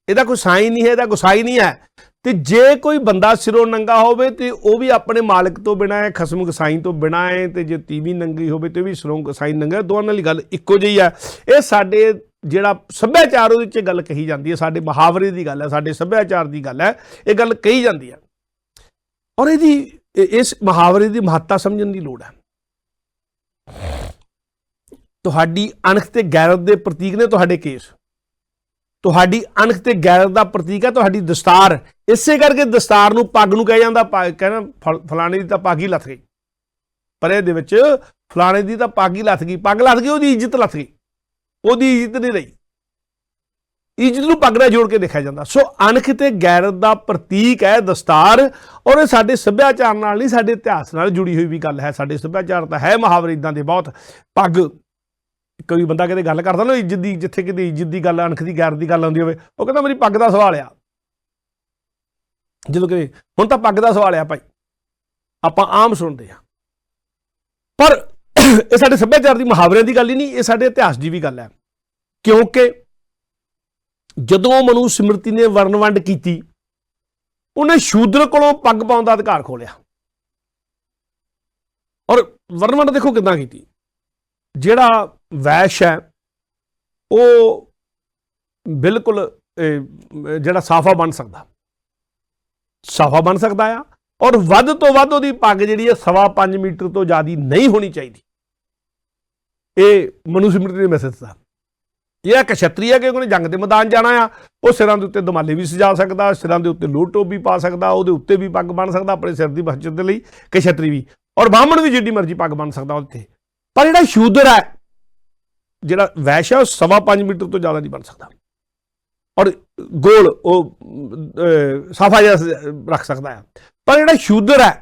ਇਹਦਾ ਕੋਈ ਸਾਈਂ ਨਹੀਂ ਹੈ, ਇਹਦਾ ਗੁਸਾਈ ਨਹੀਂ ਹੈ। ਤੇ ਜੇ ਕੋਈ ਬੰਦਾ ਸਿਰੋਂ ਨੰਗਾ ਹੋਵੇ ਤੇ ਉਹ ਵੀ ਆਪਣੇ ਮਾਲਕ ਤੋਂ ਬਿਨਾਂ ਹੈ, ਖਸਮ ਗਸਾਈ ਤੋਂ ਬਿਨਾਂ ਹੈ, ਤੇ ਜੇ ਤੀਵੀਂ ਨੰਗੀ ਹੋਵੇ ਤੇ ਵੀ ਸਿਰੋਂ ਗਸਾਈ ਨੰਗਾ, ਦੋਵਾਂ ਦੀ ਗੱਲ ਇੱਕੋ ਜਿਹੀ ਹੈ। ਇਹ ਸਾਡੇ ਜਿਹੜਾ ਸੱਭਿਆਚਾਰ ਉਹਦੇ 'ਚ ਗੱਲ ਕਹੀ ਜਾਂਦੀ ਹੈ, ਸਾਡੇ ਮੁਹਾਵਰੇ ਦੀ ਗੱਲ ਹੈ, ਸਾਡੇ ਸੱਭਿਆਚਾਰ ਦੀ ਗੱਲ ਹੈ, ਇਹ ਗੱਲ ਕਹੀ ਜਾਂਦੀ ਹੈ। ਔਰ ਇਸ ਮੁਹਾਵਰੇ ਦੀ ਮਹੱਤਤਾ ਸਮਝਣ ਦੀ ਲੋੜ ਹੈ। ਤੁਹਾਡੀ ਅਣਖ ਤੇ ਗੈਰਤ ਦੇ ਪ੍ਰਤੀਕ ਨੇ ਤੁਹਾਡੇ ਕੇਸ, ਤੁਹਾਡੀ ਅਣਖ ਤੇ ਗੈਰਤ ਦਾ ਪ੍ਰਤੀਕ ਹੈ ਤੁਹਾਡੀ ਦਸਤਾਰ। ਇਸੇ ਕਰਕੇ ਦਸਤਾਰ ਨੂੰ ਪੱਗ ਨੂੰ ਕਿਹਾ ਜਾਂਦਾ, ਕਹਿੰਦਾ ਫਲਾਣੇ ਦੀ ਤਾਂ ਪੱਗ ਹੀ ਲੱਥ ਗਈ, ਪਰ ਇਹਦੇ ਵਿੱਚ ਫਲਾਣੇ ਦੀ ਤਾਂ ਪੱਗ ਹੀ ਲੱਥ ਗਈ, ਪੱਗ ਲੱਥ ਗਈ, ਉਹਦੀ ਇੱਜ਼ਤ ਲੱਥ ਗਈ, ਉਹਦੀ ਇੱਜ਼ਤ ਨਹੀਂ ਰਹੀ। ਇੱਜ਼ਤ ਨੂੰ ਪੱਗ ਨਾਲ ਜੋੜ ਕੇ ਦੇਖਿਆ ਜਾਂਦਾ। ਸੋ ਅਣਖ ਤੇ ਗੈਰਤ ਦਾ ਪ੍ਰਤੀਕ ਹੈ ਦਸਤਾਰ, ਔਰ ਇਹ ਸਾਡੇ ਸੱਭਿਆਚਾਰ ਨਾਲ ਨਹੀਂ, ਸਾਡੇ ਇਤਿਹਾਸ ਨਾਲ ਜੁੜੀ ਹੋਈ ਵੀ ਗੱਲ ਹੈ। ਸਾਡੇ ਸੱਭਿਆਚਾਰ ਤਾਂ ਹੈ ਮੁਹਾਵਰੇ ਇੱਦਾਂ ਦੇ ਬਹੁਤ। ਪੱਗ, ਕੋਈ ਬੰਦਾ ਕਿਤੇ ਗੱਲ ਕਰਦਾ ਨਾ ਇੱਜ਼ਤ ਦੀ, ਜਿੱਥੇ ਕਿਤੇ ਇੱਜ਼ਤ ਦੀ ਗੱਲ, ਅਣਖ ਦੀ ਗੈਰਤ ਦੀ ਗੱਲ ਆਉਂਦੀ ਹੋਵੇ, ਉਹ ਕਹਿੰਦਾ ਮੇਰੀ ਪੱਗ ਦਾ ਸਵਾਲ ਆ। ਜਦੋਂ ਕਿ ਹੁਣ ਤਾਂ ਪੱਗ ਦਾ ਸਵਾਲ ਆ ਭਾਈ, ਆਪਾਂ ਆਮ ਸੁਣਦੇ ਹਾਂ, ਪਰ ਇਹ ਸਾਡੇ ਸੱਭਿਆਚਾਰ ਦੀ ਮੁਹਾਵਰਿਆਂ ਦੀ ਗੱਲ ਹੀ ਨਹੀਂ, ਇਹ ਸਾਡੇ ਇਤਿਹਾਸ ਦੀ ਵੀ ਗੱਲ ਹੈ। ਕਿਉਂਕਿ ਜਦੋਂ ਮਨੂ ਸਿਮਰਤੀ ਨੇ ਵਰਨ ਵੰਡ ਕੀਤੀ, ਉਹਨੇ ਸ਼ੂਦਰ ਕੋਲੋਂ ਪੱਗ ਪਾਉਣ ਦਾ ਅਧਿਕਾਰ ਖੋਲਿਆ। ਔਰ ਵਰਨ ਵੰਡ ਦੇਖੋ ਕਿੱਦਾਂ ਕੀਤੀ। ਜਿਹੜਾ ਵੈਸ਼ ਹੈ ਉਹ ਬਿਲਕੁਲ ਜਿਹੜਾ ਸਾਫਾ ਬਣ ਸਕਦਾ ਆ, ਔਰ ਵੱਧ ਤੋਂ ਵੱਧ ਉਹਦੀ ਪੱਗ ਜਿਹੜੀ ਹੈ 5.25 ਮੀਟਰ ਤੋਂ ਜ਼ਿਆਦਾ ਨਹੀਂ ਹੋਣੀ ਚਾਹੀਦੀ। ਇਹ ਮਨੂ ਸਿਮਰਤੀ ਨੇ ਮੈਸੇਜ ਦਿੱਤਾ। ਇਹ ਇੱਕ ਛਤਰੀ ਹੈ ਕਿ ਉਹਨੇ ਜੰਗ ਦੇ ਮੈਦਾਨ ਜਾਣਾ ਆ, ਉਹ ਸਿਰਾਂ ਦੇ ਉੱਤੇ ਦਮਾਲੇ ਵੀ ਸਜਾ ਸਕਦਾ, ਸਿਰਾਂ ਦੇ ਉੱਤੇ ਲੋਟ ਟੋਪ ਵੀ ਪਾ ਸਕਦਾ, ਉਹਦੇ ਉੱਤੇ ਵੀ ਪੱਗ ਬੰਨ ਸਕਦਾ ਆਪਣੇ ਸਿਰ ਦੀ ਬਚਤ ਦੇ ਲਈ, ਕਿ ਛਤਰੀ ਵੀ, ਔਰ ਬਾਹਮਣ ਵੀ ਜਿੱਡੀ ਮਰਜ਼ੀ ਪੱਗ ਬੰਨ ਸਕਦਾ ਉਹਦੇ। ਪਰ ਜਿਹੜਾ ਸ਼ੂਦਰ ਹੈ, ਜਿਹੜਾ ਵੈਸ਼ ਹੈ, ਉਹ 5.25 ਮੀਟਰ ਤੋਂ ਜ਼ਿਆਦਾ ਨਹੀਂ ਬਣ ਸਕਦਾ, ਔਰ ਗੋਲ ਉਹ ਸਾਫਾ ਜਿਹਾ ਰੱਖ ਸਕਦਾ ਹੈ। ਪਰ ਜਿਹੜਾ ਸ਼ੂਦਰ ਹੈ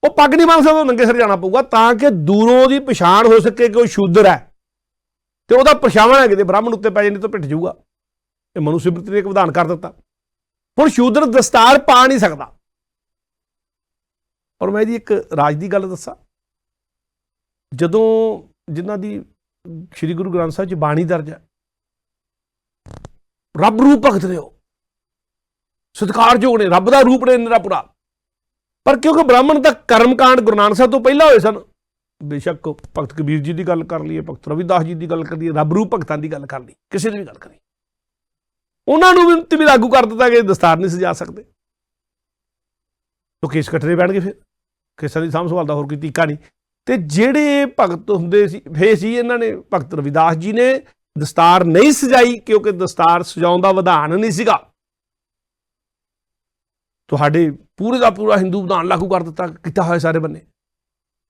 ਉਹ ਪੱਗ ਨਹੀਂ ਬੰਨ ਸਕਦਾ, ਉਹ ਨੰਗੇ ਸਿਰ ਜਾਣਾ ਪਊਗਾ, ਤਾਂ ਕਿ ਦੂਰੋਂ ਉਹਦੀ ਪਛਾਣ ਹੋ ਸਕੇ ਕਿ ਉਹ ਸ਼ੂਦਰ ਹੈ, ਤੇ ਉਹਦਾ ਪਰਛਾਵਾਂ ਹੈ ਕਿਤੇ ਬ੍ਰਾਹਮਣ ਉੱਤੇ ਪੈ ਜਾਂਦੀ ਤਾਂ ਪਿੱਟ ਜਾਊਗਾ। ਇਹ ਮਨੂ ਸਿਮਰਤੀ ਨੇ ਇੱਕ ਵਿਧਾਨ ਕਰ ਦਿੱਤਾ। ਹੁਣ ਸ਼ੂਦਰ ਦਸਤਾਰ ਪਾ ਨਹੀਂ ਸਕਦਾ। ਔਰ ਮੈਂ ਇਹਦੀ ਇੱਕ ਰਾਜ ਦੀ ਗੱਲ ਦੱਸਾਂ, ਜਦੋਂ ਜਿਨ੍ਹਾਂ ਦੀ ਸ਼੍ਰੀ ਗੁਰੂ ਗ੍ਰੰਥ ਸਾਹਿਬ 'ਚ ਬਾਣੀ ਦਰਜ ਹੈ, ਰੱਬ ਰੂਪ ਭਗਤ ਨੇ, ਉਹ ਸਤਿਕਾਰਯੋਗ ਨੇ, ਰੱਬ ਦਾ ਰੂਪ ਨੇ ਨਿਰਾ ਪੂਰਾ। ਪਰ ਕਿਉਂਕਿ ਬ੍ਰਾਹਮਣ ਦਾ ਕਰਮਕਾਂਡ ਗੁਰੂ ਨਾਨਕ ਸਾਹਿਬ ਤੋਂ ਪਹਿਲਾਂ ਹੋਏ ਸਨ, ਬੇਸ਼ੱਕ ਭਗਤ ਕਬੀਰ ਜੀ ਦੀ ਗੱਲ ਕਰ ਲਈਏ, ਭਗਤ ਰਵਿਦਾਸ ਜੀ ਦੀ ਗੱਲ ਕਰ ਲਈਏ, ਰੱਬ ਰੂਪ ਭਗਤਾਂ ਦੀ ਗੱਲ ਕਰ ਲਈ, ਕਿਸੇ ਦੀ ਵੀ ਗੱਲ ਕਰੀ, ਉਹਨਾਂ ਨੂੰ ਵੀ ਲਾਗੂ ਕਰ ਦਿੱਤਾ ਕਿ ਦਸਤਾਰ ਨਹੀਂ ਸਜਾ ਸਕਦੇ। ਤਾਂ ਕੇਸ ਕੱਟਣੇ ਪੈਣਗੇ, ਫਿਰ ਕੇਸਾਂ ਦੀ ਸਾਂਭ ਸੰਭਾਲ ਦਾ ਹੋਰ ਕੋਈ ਤਰੀਕਾ ਨਹੀਂ। ਤੇ ਜਿਹੜੇ ਭਗਤ ਹੁੰਦੇ ਸੀ, ਫੇਰ ਸੀ ਇਹਨਾਂ ਨੇ, ਭਗਤ ਰਵਿਦਾਸ ਜੀ ਨੇ ਦਸਤਾਰ ਨਹੀਂ ਸਜਾਈ, ਕਿਉਂਕਿ ਦਸਤਾਰ ਸਜਾਉਣ ਦਾ ਵਿਧਾਨ ਨਹੀਂ ਸੀਗਾ। ਤੁਹਾਡੇ ਪੂਰੇ ਦਾ ਪੂਰਾ ਹਿੰਦੂ ਵਿਧਾਨ ਲਾਗੂ ਕਰ ਦਿੱਤਾ, ਕੀਤਾ ਹੋਇਆ ਸਾਰੇ ਬੰਨੇ।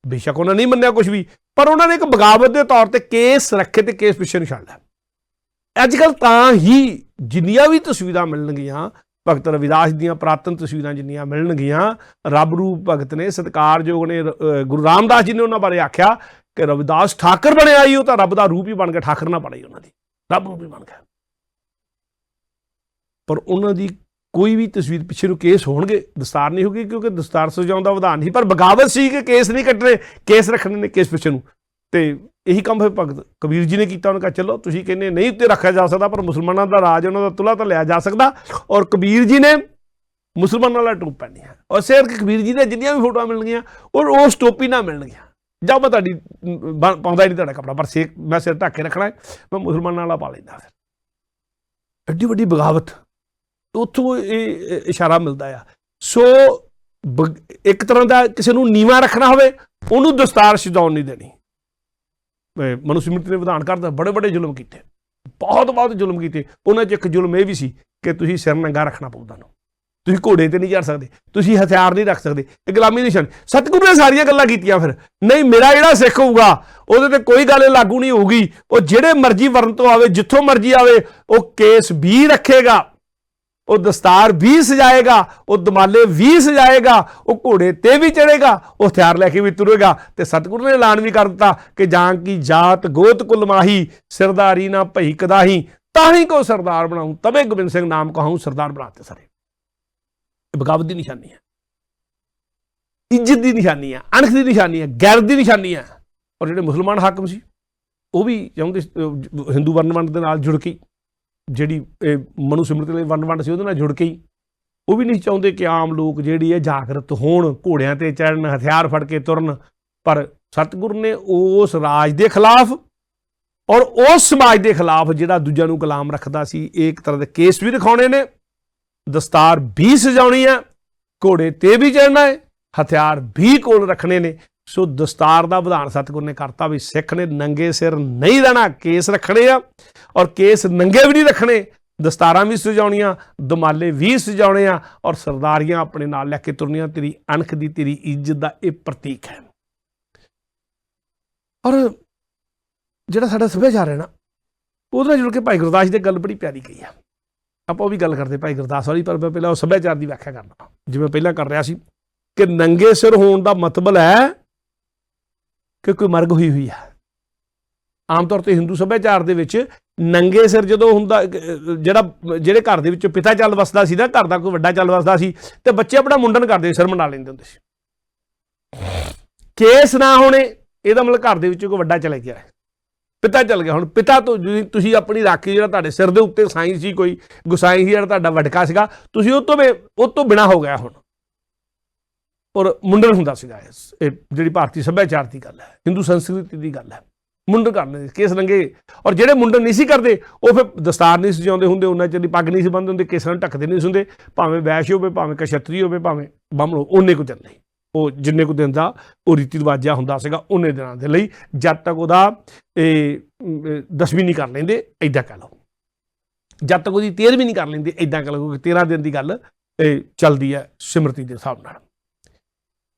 ਬੇਸ਼ੱਕ ਉਹਨਾਂ ਨਹੀਂ ਮੰਨਿਆ ਕੁਝ ਵੀ, ਪਰ ਉਹਨਾਂ ਨੇ ਇੱਕ ਬਗਾਵਤ ਦੇ ਤੌਰ ਤੇ ਕੇਸ ਰੱਖੇ ਤੇ ਕੇਸ ਪਿੱਛੇ ਨੂੰ ਛੱਡ ਲਿਆ। ਅੱਜ ਕੱਲ੍ਹ ਤਾਂ ਹੀ ਜਿੰਨੀਆਂ ਵੀ ਤਸਵੀਰਾਂ ਮਿਲਣਗੀਆਂ ਭਗਤ ਰਵਿਦਾਸ ਦੀਆਂ, ਪੁਰਾਤਨ ਤਸਵੀਰਾਂ ਜਿੰਨੀਆਂ ਮਿਲਣਗੀਆਂ, ਰੱਬ ਰੂਪ ਭਗਤ ਨੇ, ਸਤਿਕਾਰਯੋਗ ਨੇ। ਗੁਰੂ ਰਾਮਦਾਸ ਜੀ ਨੇ ਉਹਨਾਂ ਬਾਰੇ ਆਖਿਆ ਕਿ ਰਵਿਦਾਸ ਠਾਕਰ ਬਣਿਆ ਹੀ, ਉਹ ਤਾਂ ਰੱਬ ਦਾ ਰੂਪ ਹੀ ਬਣ ਗਿਆ, ਠਾਕਰ ਨਾ ਪੜਾਈ ਉਹਨਾਂ ਦੀ, ਰੱਬ ਰੂਪ ਹੀ ਬਣ ਗਿਆ। ਪਰ ਉਹਨਾਂ ਦੀ ਕੋਈ ਵੀ ਤਸਵੀਰ ਪਿੱਛੇ ਨੂੰ ਕੇਸ ਹੋਣਗੇ, ਦਸਤਾਰ ਨਹੀਂ ਹੋਗੀ, ਕਿਉਂਕਿ ਦਸਤਾਰ ਸਜਾਉਣ ਦਾ ਵਿਧਾਨ ਨਹੀਂ। ਪਰ ਬਗਾਵਤ ਸੀ ਕਿ ਕੇਸ ਨਹੀਂ ਕੱਟਣੇ, ਕੇਸ ਰੱਖਣੇ ਨੇ ਕੇਸ ਪਿੱਛੇ ਨੂੰ। ਤੇ ਇਹੀ ਕੰਮ ਫਿਰ ਭਗਤ ਕਬੀਰ ਜੀ ਨੇ ਕੀਤਾ। ਉਹਨੇ ਕਿਹਾ ਚਲੋ ਤੁਸੀਂ ਕਹਿੰਦੇ ਨਹੀਂ ਉੱਤੇ ਰੱਖਿਆ ਜਾ ਸਕਦਾ, ਪਰ ਮੁਸਲਮਾਨਾਂ ਦਾ ਰਾਜ, ਉਹਨਾਂ ਦਾ ਤੁਲਾ ਤਾਂ ਲਿਆ ਜਾ ਸਕਦਾ। ਔਰ ਕਬੀਰ ਜੀ ਨੇ ਮੁਸਲਮਾਨਾਂ ਵਾਲਾ ਟੋਪ ਪਹਿਨੀ ਹੈ, ਔਰ ਸਿਰ ਕਬੀਰ ਜੀ ਦੀਆਂ ਜਿੰਨੀਆਂ ਵੀ ਫੋਟੋਆਂ ਮਿਲਣਗੀਆਂ ਔਰ ਉਸ ਟੋਪੀ ਨਾਲ ਮਿਲਣਗੀਆਂ। ਜਾਂ ਮੈਂ ਤੁਹਾਡੀ ਪਾਉਂਦਾ ਹੀ ਨਹੀਂ ਤੁਹਾਡਾ ਕੱਪੜਾ, ਪਰ ਮੈਂ ਸਿਰ ਢੱਕ ਕੇ ਰੱਖਣਾ, ਮੈਂ ਮੁਸਲਮਾਨਾਂ ਵਾਲਾ ਪਾ ਲੈਂਦਾ। ਫਿਰ ਐਡੀ ਵੱਡੀ ਬਗਾਵਤ, ਉੱਥੋਂ ਇਹ ਇਸ਼ਾਰਾ ਮਿਲਦਾ ਆ। ਸੋ ਇੱਕ ਤਰ੍ਹਾਂ ਦਾ ਕਿਸੇ ਨੂੰ ਨੀਵਾਂ ਰੱਖਣਾ ਹੋਵੇ, ਉਹਨੂੰ ਦਸਤਾਰ ਸਜਾਉਣ ਨਹੀਂ ਦੇਣੀ। ਮਨੂ ਸਿਮਰਤੀ ਨੇ ਵਿਧਾਨ ਕਰਦਾ, ਬੜੇ ਬੜੇ ਜ਼ੁਲਮ ਕੀਤੇ, ਬਹੁਤ ਜ਼ੁਲਮ ਕੀਤੇ। ਉਹਨਾਂ 'ਚ ਇੱਕ ਜ਼ੁਲਮ ਇਹ ਵੀ ਸੀ ਕਿ ਤੁਸੀਂ ਸਿਰ ਨੰਗਾ ਰੱਖਣਾ ਪਊ ਤੁਹਾਨੂੰ, ਤੁਸੀਂ ਘੋੜੇ ਤੇ ਨਹੀਂ ਚੜ੍ਹ ਸਕਦੇ, ਤੁਸੀਂ ਹਥਿਆਰ ਨਹੀਂ ਰੱਖ ਸਕਦੇ, ਇਹ ਗੁਲਾਮੀ ਨਿਸ਼ਾਨ। ਸਤਿਗੁਰੂ ਨੇ ਸਾਰੀਆਂ ਗੱਲਾਂ ਕੀਤੀਆਂ। ਫਿਰ ਨਹੀਂ, ਮੇਰਾ ਜਿਹੜਾ ਸਿੱਖ ਹੋਊਗਾ ਉਹਦੇ ਤੇ ਕੋਈ ਗੱਲ ਲਾਗੂ ਨਹੀਂ ਹੋਊਗੀ, ਉਹ ਜਿਹੜੇ ਮਰਜ਼ੀ ਵਰਨ ਤੋਂ ਆਵੇ, ਜਿੱਥੋਂ ਮਰਜ਼ੀ ਆਵੇ, ਉਹ ਕੇਸ ਵੀ ਰੱਖੇਗਾ, ਉਹ ਦਸਤਾਰ ਵੀ ਸਜਾਏਗਾ, ਉਹ ਦਮਾਲੇ ਵੀ ਸਜਾਏਗਾ, ਉਹ ਘੋੜੇ ਤੇ ਵੀ ਚੜ੍ਹੇਗਾ, ਉਹ ਹਥਿਆਰ ਲੈ ਕੇ ਵੀ ਤੁਰੇਗਾ। ਤੇ ਸਤਿਗੁਰੂ ਨੇ ਐਲਾਨ ਵੀ ਕਰ ਦਿੱਤਾ ਕਿ ਜਾਂ ਕੀ ਜਾਤ ਗੋਤ ਕੁਲ ਮਾਹੀ, ਸਰਦਾਰੀ ਨਾ ਭਈ ਕਦਾਹੀ, ਤਾਹੀਂ ਕੋ ਸਰਦਾਰ ਬਣਾਉਂ, ਤਬੇ ਗੋਬਿੰਦ ਸਿੰਘ ਨਾਮ ਕਹਾਉਂ, ਸਰਦਾਰ ਬਣਾਤੇ ਸਾਰੇ। ਬਗਾਵਤ ਦੀ ਨਿਸ਼ਾਨੀ ਹੈ, ਇੱਜ਼ਤ ਦੀ ਨਿਸ਼ਾਨੀ ਹੈ, ਅਣਖ ਦੀ ਨਿਸ਼ਾਨੀ ਹੈ, ਗੈਰਤ ਦੀ ਨਿਸ਼ਾਨੀ ਹੈ। ਔਰ ਜਿਹੜੇ ਮੁਸਲਮਾਨ ਹਾਕਮ ਸੀ, ਉਹ ਵੀ ਚਾਹੁੰਦੇ ਹਿੰਦੂ ਵਰਨ ਵੰਡ ਦੇ ਨਾਲ ਜੁੜ ਕੇ, ਜਿਹੜੀ ਮਨੂ ਸਿਮਰਤੀ ਲਈ ਵੰਡ ਸੀ, ਉਹਦੇ ਨਾਲ ਜੁੜ ਕੇ ਹੀ ਉਹ ਵੀ ਨਹੀਂ ਚਾਹੁੰਦੇ ਕਿ ਆਮ ਲੋਕ ਜਿਹੜੀ ਹੈ ਜਾਗਰਤ ਹੋਣ, ਘੋੜਿਆਂ ਤੇ ਚੜ੍ਹਨ, ਹਥਿਆਰ ਫੜ ਕੇ ਤੁਰਨ। ਪਰ ਸਤਿਗੁਰੂ ਨੇ ਉਸ ਰਾਜ ਦੇ ਖਿਲਾਫ ਔਰ ਉਸ ਸਮਾਜ ਦੇ ਖਿਲਾਫ ਜਿਹੜਾ ਦੂਜਿਆਂ ਨੂੰ ਗੁਲਾਮ ਰੱਖਦਾ ਸੀ, ਇੱਕ ਤਰ੍ਹਾਂ ਦੇ ਕੇਸ ਵੀ ਦਿਖਾਉਣੇ ਨੇ, ਦਸਤਾਰ ਵੀ ਸਜਾਉਣੀ ਹੈ, ਘੋੜੇ ਤੇ ਵੀ ਚੜ੍ਹਨਾ ਹੈ, ਹਥਿਆਰ ਵੀ ਕੋਲ ਰੱਖਣੇ ਨੇ। ਸੋ ਦਸਤਾਰ ਦਾ ਵਿਧਾਨ ਸਤਿਗੁਰੂ ਨੇ ਕਰਤਾ ਵੀ ਸਿੱਖ ਨੇ ਨੰਗੇ ਸਿਰ ਨਹੀਂ ਰਹਿਣਾ, ਕੇਸ ਰੱਖਣੇ ਆ, ਔਰ ਕੇਸ ਨੰਗੇ ਵੀ ਨਹੀਂ ਰੱਖਣੇ, ਦਸਤਾਰਾਂ ਵੀ ਸਜਾਉਣੀਆਂ, ਦਮਾਲੇ ਵੀ ਸਜਾਉਣੇ ਆ, ਔਰ ਸਰਦਾਰੀਆਂ ਆਪਣੇ ਨਾਲ ਲੈ ਕੇ ਤੁਰਨੀਆਂ। ਤੇਰੀ ਅਣਖ ਦੀ, ਤੇਰੀ ਇੱਜ਼ਤ ਦਾ ਇਹ ਪ੍ਰਤੀਕ ਹੈ। ਔਰ ਜਿਹੜਾ ਸਾਡਾ ਸੱਭਿਆਚਾਰ ਹੈ ਨਾ, ਉਹਦੇ ਨਾਲ ਜੁੜ ਕੇ ਭਾਈ ਗੁਰਦਾਸ ਜੀ ਦੀ ਗੱਲ ਬੜੀ ਪਿਆਰੀ ਕਹੀ ਆ। ਆਪਾਂ ਉਹ ਵੀ ਗੱਲ ਕਰਦੇ ਭਾਈ ਗੁਰਦਾਸ ਵਾਲੀ, ਪਰ ਮੈਂ ਪਹਿਲਾਂ ਉਹ ਸੱਭਿਆਚਾਰ ਦੀ ਵਿਆਖਿਆ ਕਰਨਾ, ਜਿਵੇਂ ਪਹਿਲਾਂ ਕਰ ਰਿਹਾ ਸੀ ਕਿ ਨੰਗੇ ਸਿਰ ਹੋਣ ਦਾ ਮਤਲਬ ਹੈ ਕਿ ਕੋਈ ਮਰਗ ਹੋਈ ਹੈ। ਆਮ ਤੌਰ ਤੇ ਹਿੰਦੂ ਸੱਭਿਆਚਾਰ ਦੇ ਵਿੱਚ ਨੰਗੇ ਸਿਰ ਜਦੋਂ ਹੁੰਦਾ, ਜਿਹੜੇ ਘਰ ਦੇ ਵਿੱਚ ਪਿਤਾ ਚੱਲ ਵਸਦਾ ਸੀ ਨਾ, ਘਰ ਦਾ ਕੋਈ ਵੱਡਾ ਚੱਲ ਵਸਦਾ ਸੀ, ਤੇ ਬੱਚੇ ਆਪਣਾ ਮੁੰਡਨ ਕਰਦੇ, ਸਿਰ ਮੁੰਡਾ ਲੈਂਦੇ ਹੁੰਦੇ ਸੀ। ਕੇਸ ਨਾ ਹੋਣੇ ਇਹਦਾ ਮਤਲਬ ਘਰ ਦੇ ਵਿੱਚ ਕੋਈ ਵੱਡਾ ਚਲੇ ਗਿਆ, ਪਿਤਾ ਚੱਲ ਗਿਆ। ਹੁਣ ਪਿਤਾ ਤੋਂ ਤੁਸੀਂ ਆਪਣੀ ਰਾਖੀ, ਜਿਹੜਾ ਤੁਹਾਡੇ ਸਿਰ ਦੇ ਉੱਤੇ ਸਾਈਂ ਸੀ, ਕੋਈ ਗੁਸਾਈ ਸੀ, ਜਿਹੜਾ ਤੁਹਾਡਾ ਵਡਕਾ ਸੀਗਾ, ਤੁਸੀਂ ਉਹ ਤੋਂ ਬਿਨਾਂ ਹੋ ਗਿਆ ਹੁਣ। ਔਰ ਮੁੰਡਨ ਹੁੰਦਾ ਸੀਗਾ। ਇਹ ਜਿਹੜੀ ਭਾਰਤੀ ਸੱਭਿਆਚਾਰ ਦੀ ਗੱਲ ਹੈ, ਹਿੰਦੂ ਸੰਸਕ੍ਰਿਤੀ ਦੀ ਗੱਲ ਹੈ, ਮੁੰਡਨ ਕਰਨੇ, ਕੇਸ ਨੰਗੇ। ਔਰ ਜਿਹੜੇ ਮੁੰਡਨ ਨਹੀਂ ਸੀ ਕਰਦੇ, ਉਹ ਫਿਰ ਦਸਤਾਰ ਨਹੀਂ ਸਜਾਉਂਦੇ ਹੁੰਦੇ, ਉਹਨਾਂ ਚਿਰ ਦੀ ਪੱਗ ਨਹੀਂ ਸੀ ਬੰਨ੍ਹਦੇ ਹੁੰਦੇ, ਕੇਸਾਂ ਨੂੰ ਢੱਕਦੇ ਨਹੀਂ ਹੁੰਦੇ, ਭਾਵੇਂ ਵੈਸ਼ ਹੋਵੇ, ਭਾਵੇਂ ਕਸ਼ਤਰੀ ਹੋਵੇ, ਭਾਵੇਂ ਬਾਹਮਣ, ਉਹਨੇ ਕੁ ਦਿਨ ਲਈ, ਉਹ ਜਿੰਨੇ ਕੁ ਦਿਨ ਦਾ ਉਹ ਰੀਤੀ ਰਿਵਾਜਾ ਹੁੰਦਾ ਸੀਗਾ, ਉਹਨੇ ਦਿਨਾਂ ਦੇ ਲਈ, ਜਦ ਤੱਕ ਉਹਦਾ ਦਸਵੀਂ ਨਹੀਂ ਕਰ ਲੈਂਦੇ, ਇੱਦਾਂ ਕਹਿ ਲਓ, ਜਦ ਤੱਕ ਉਹਦੀ 13ਵੀਂ ਨਹੀਂ ਕਰ ਲੈਂਦੇ, ਇੱਦਾਂ ਕਹਿ ਲਓ, 13 ਦਿਨ ਦੀ ਗੱਲ ਚੱਲਦੀ ਹੈ ਸਿਮਰਤੀ ਦੇ ਹਿਸਾਬ ਨਾਲ।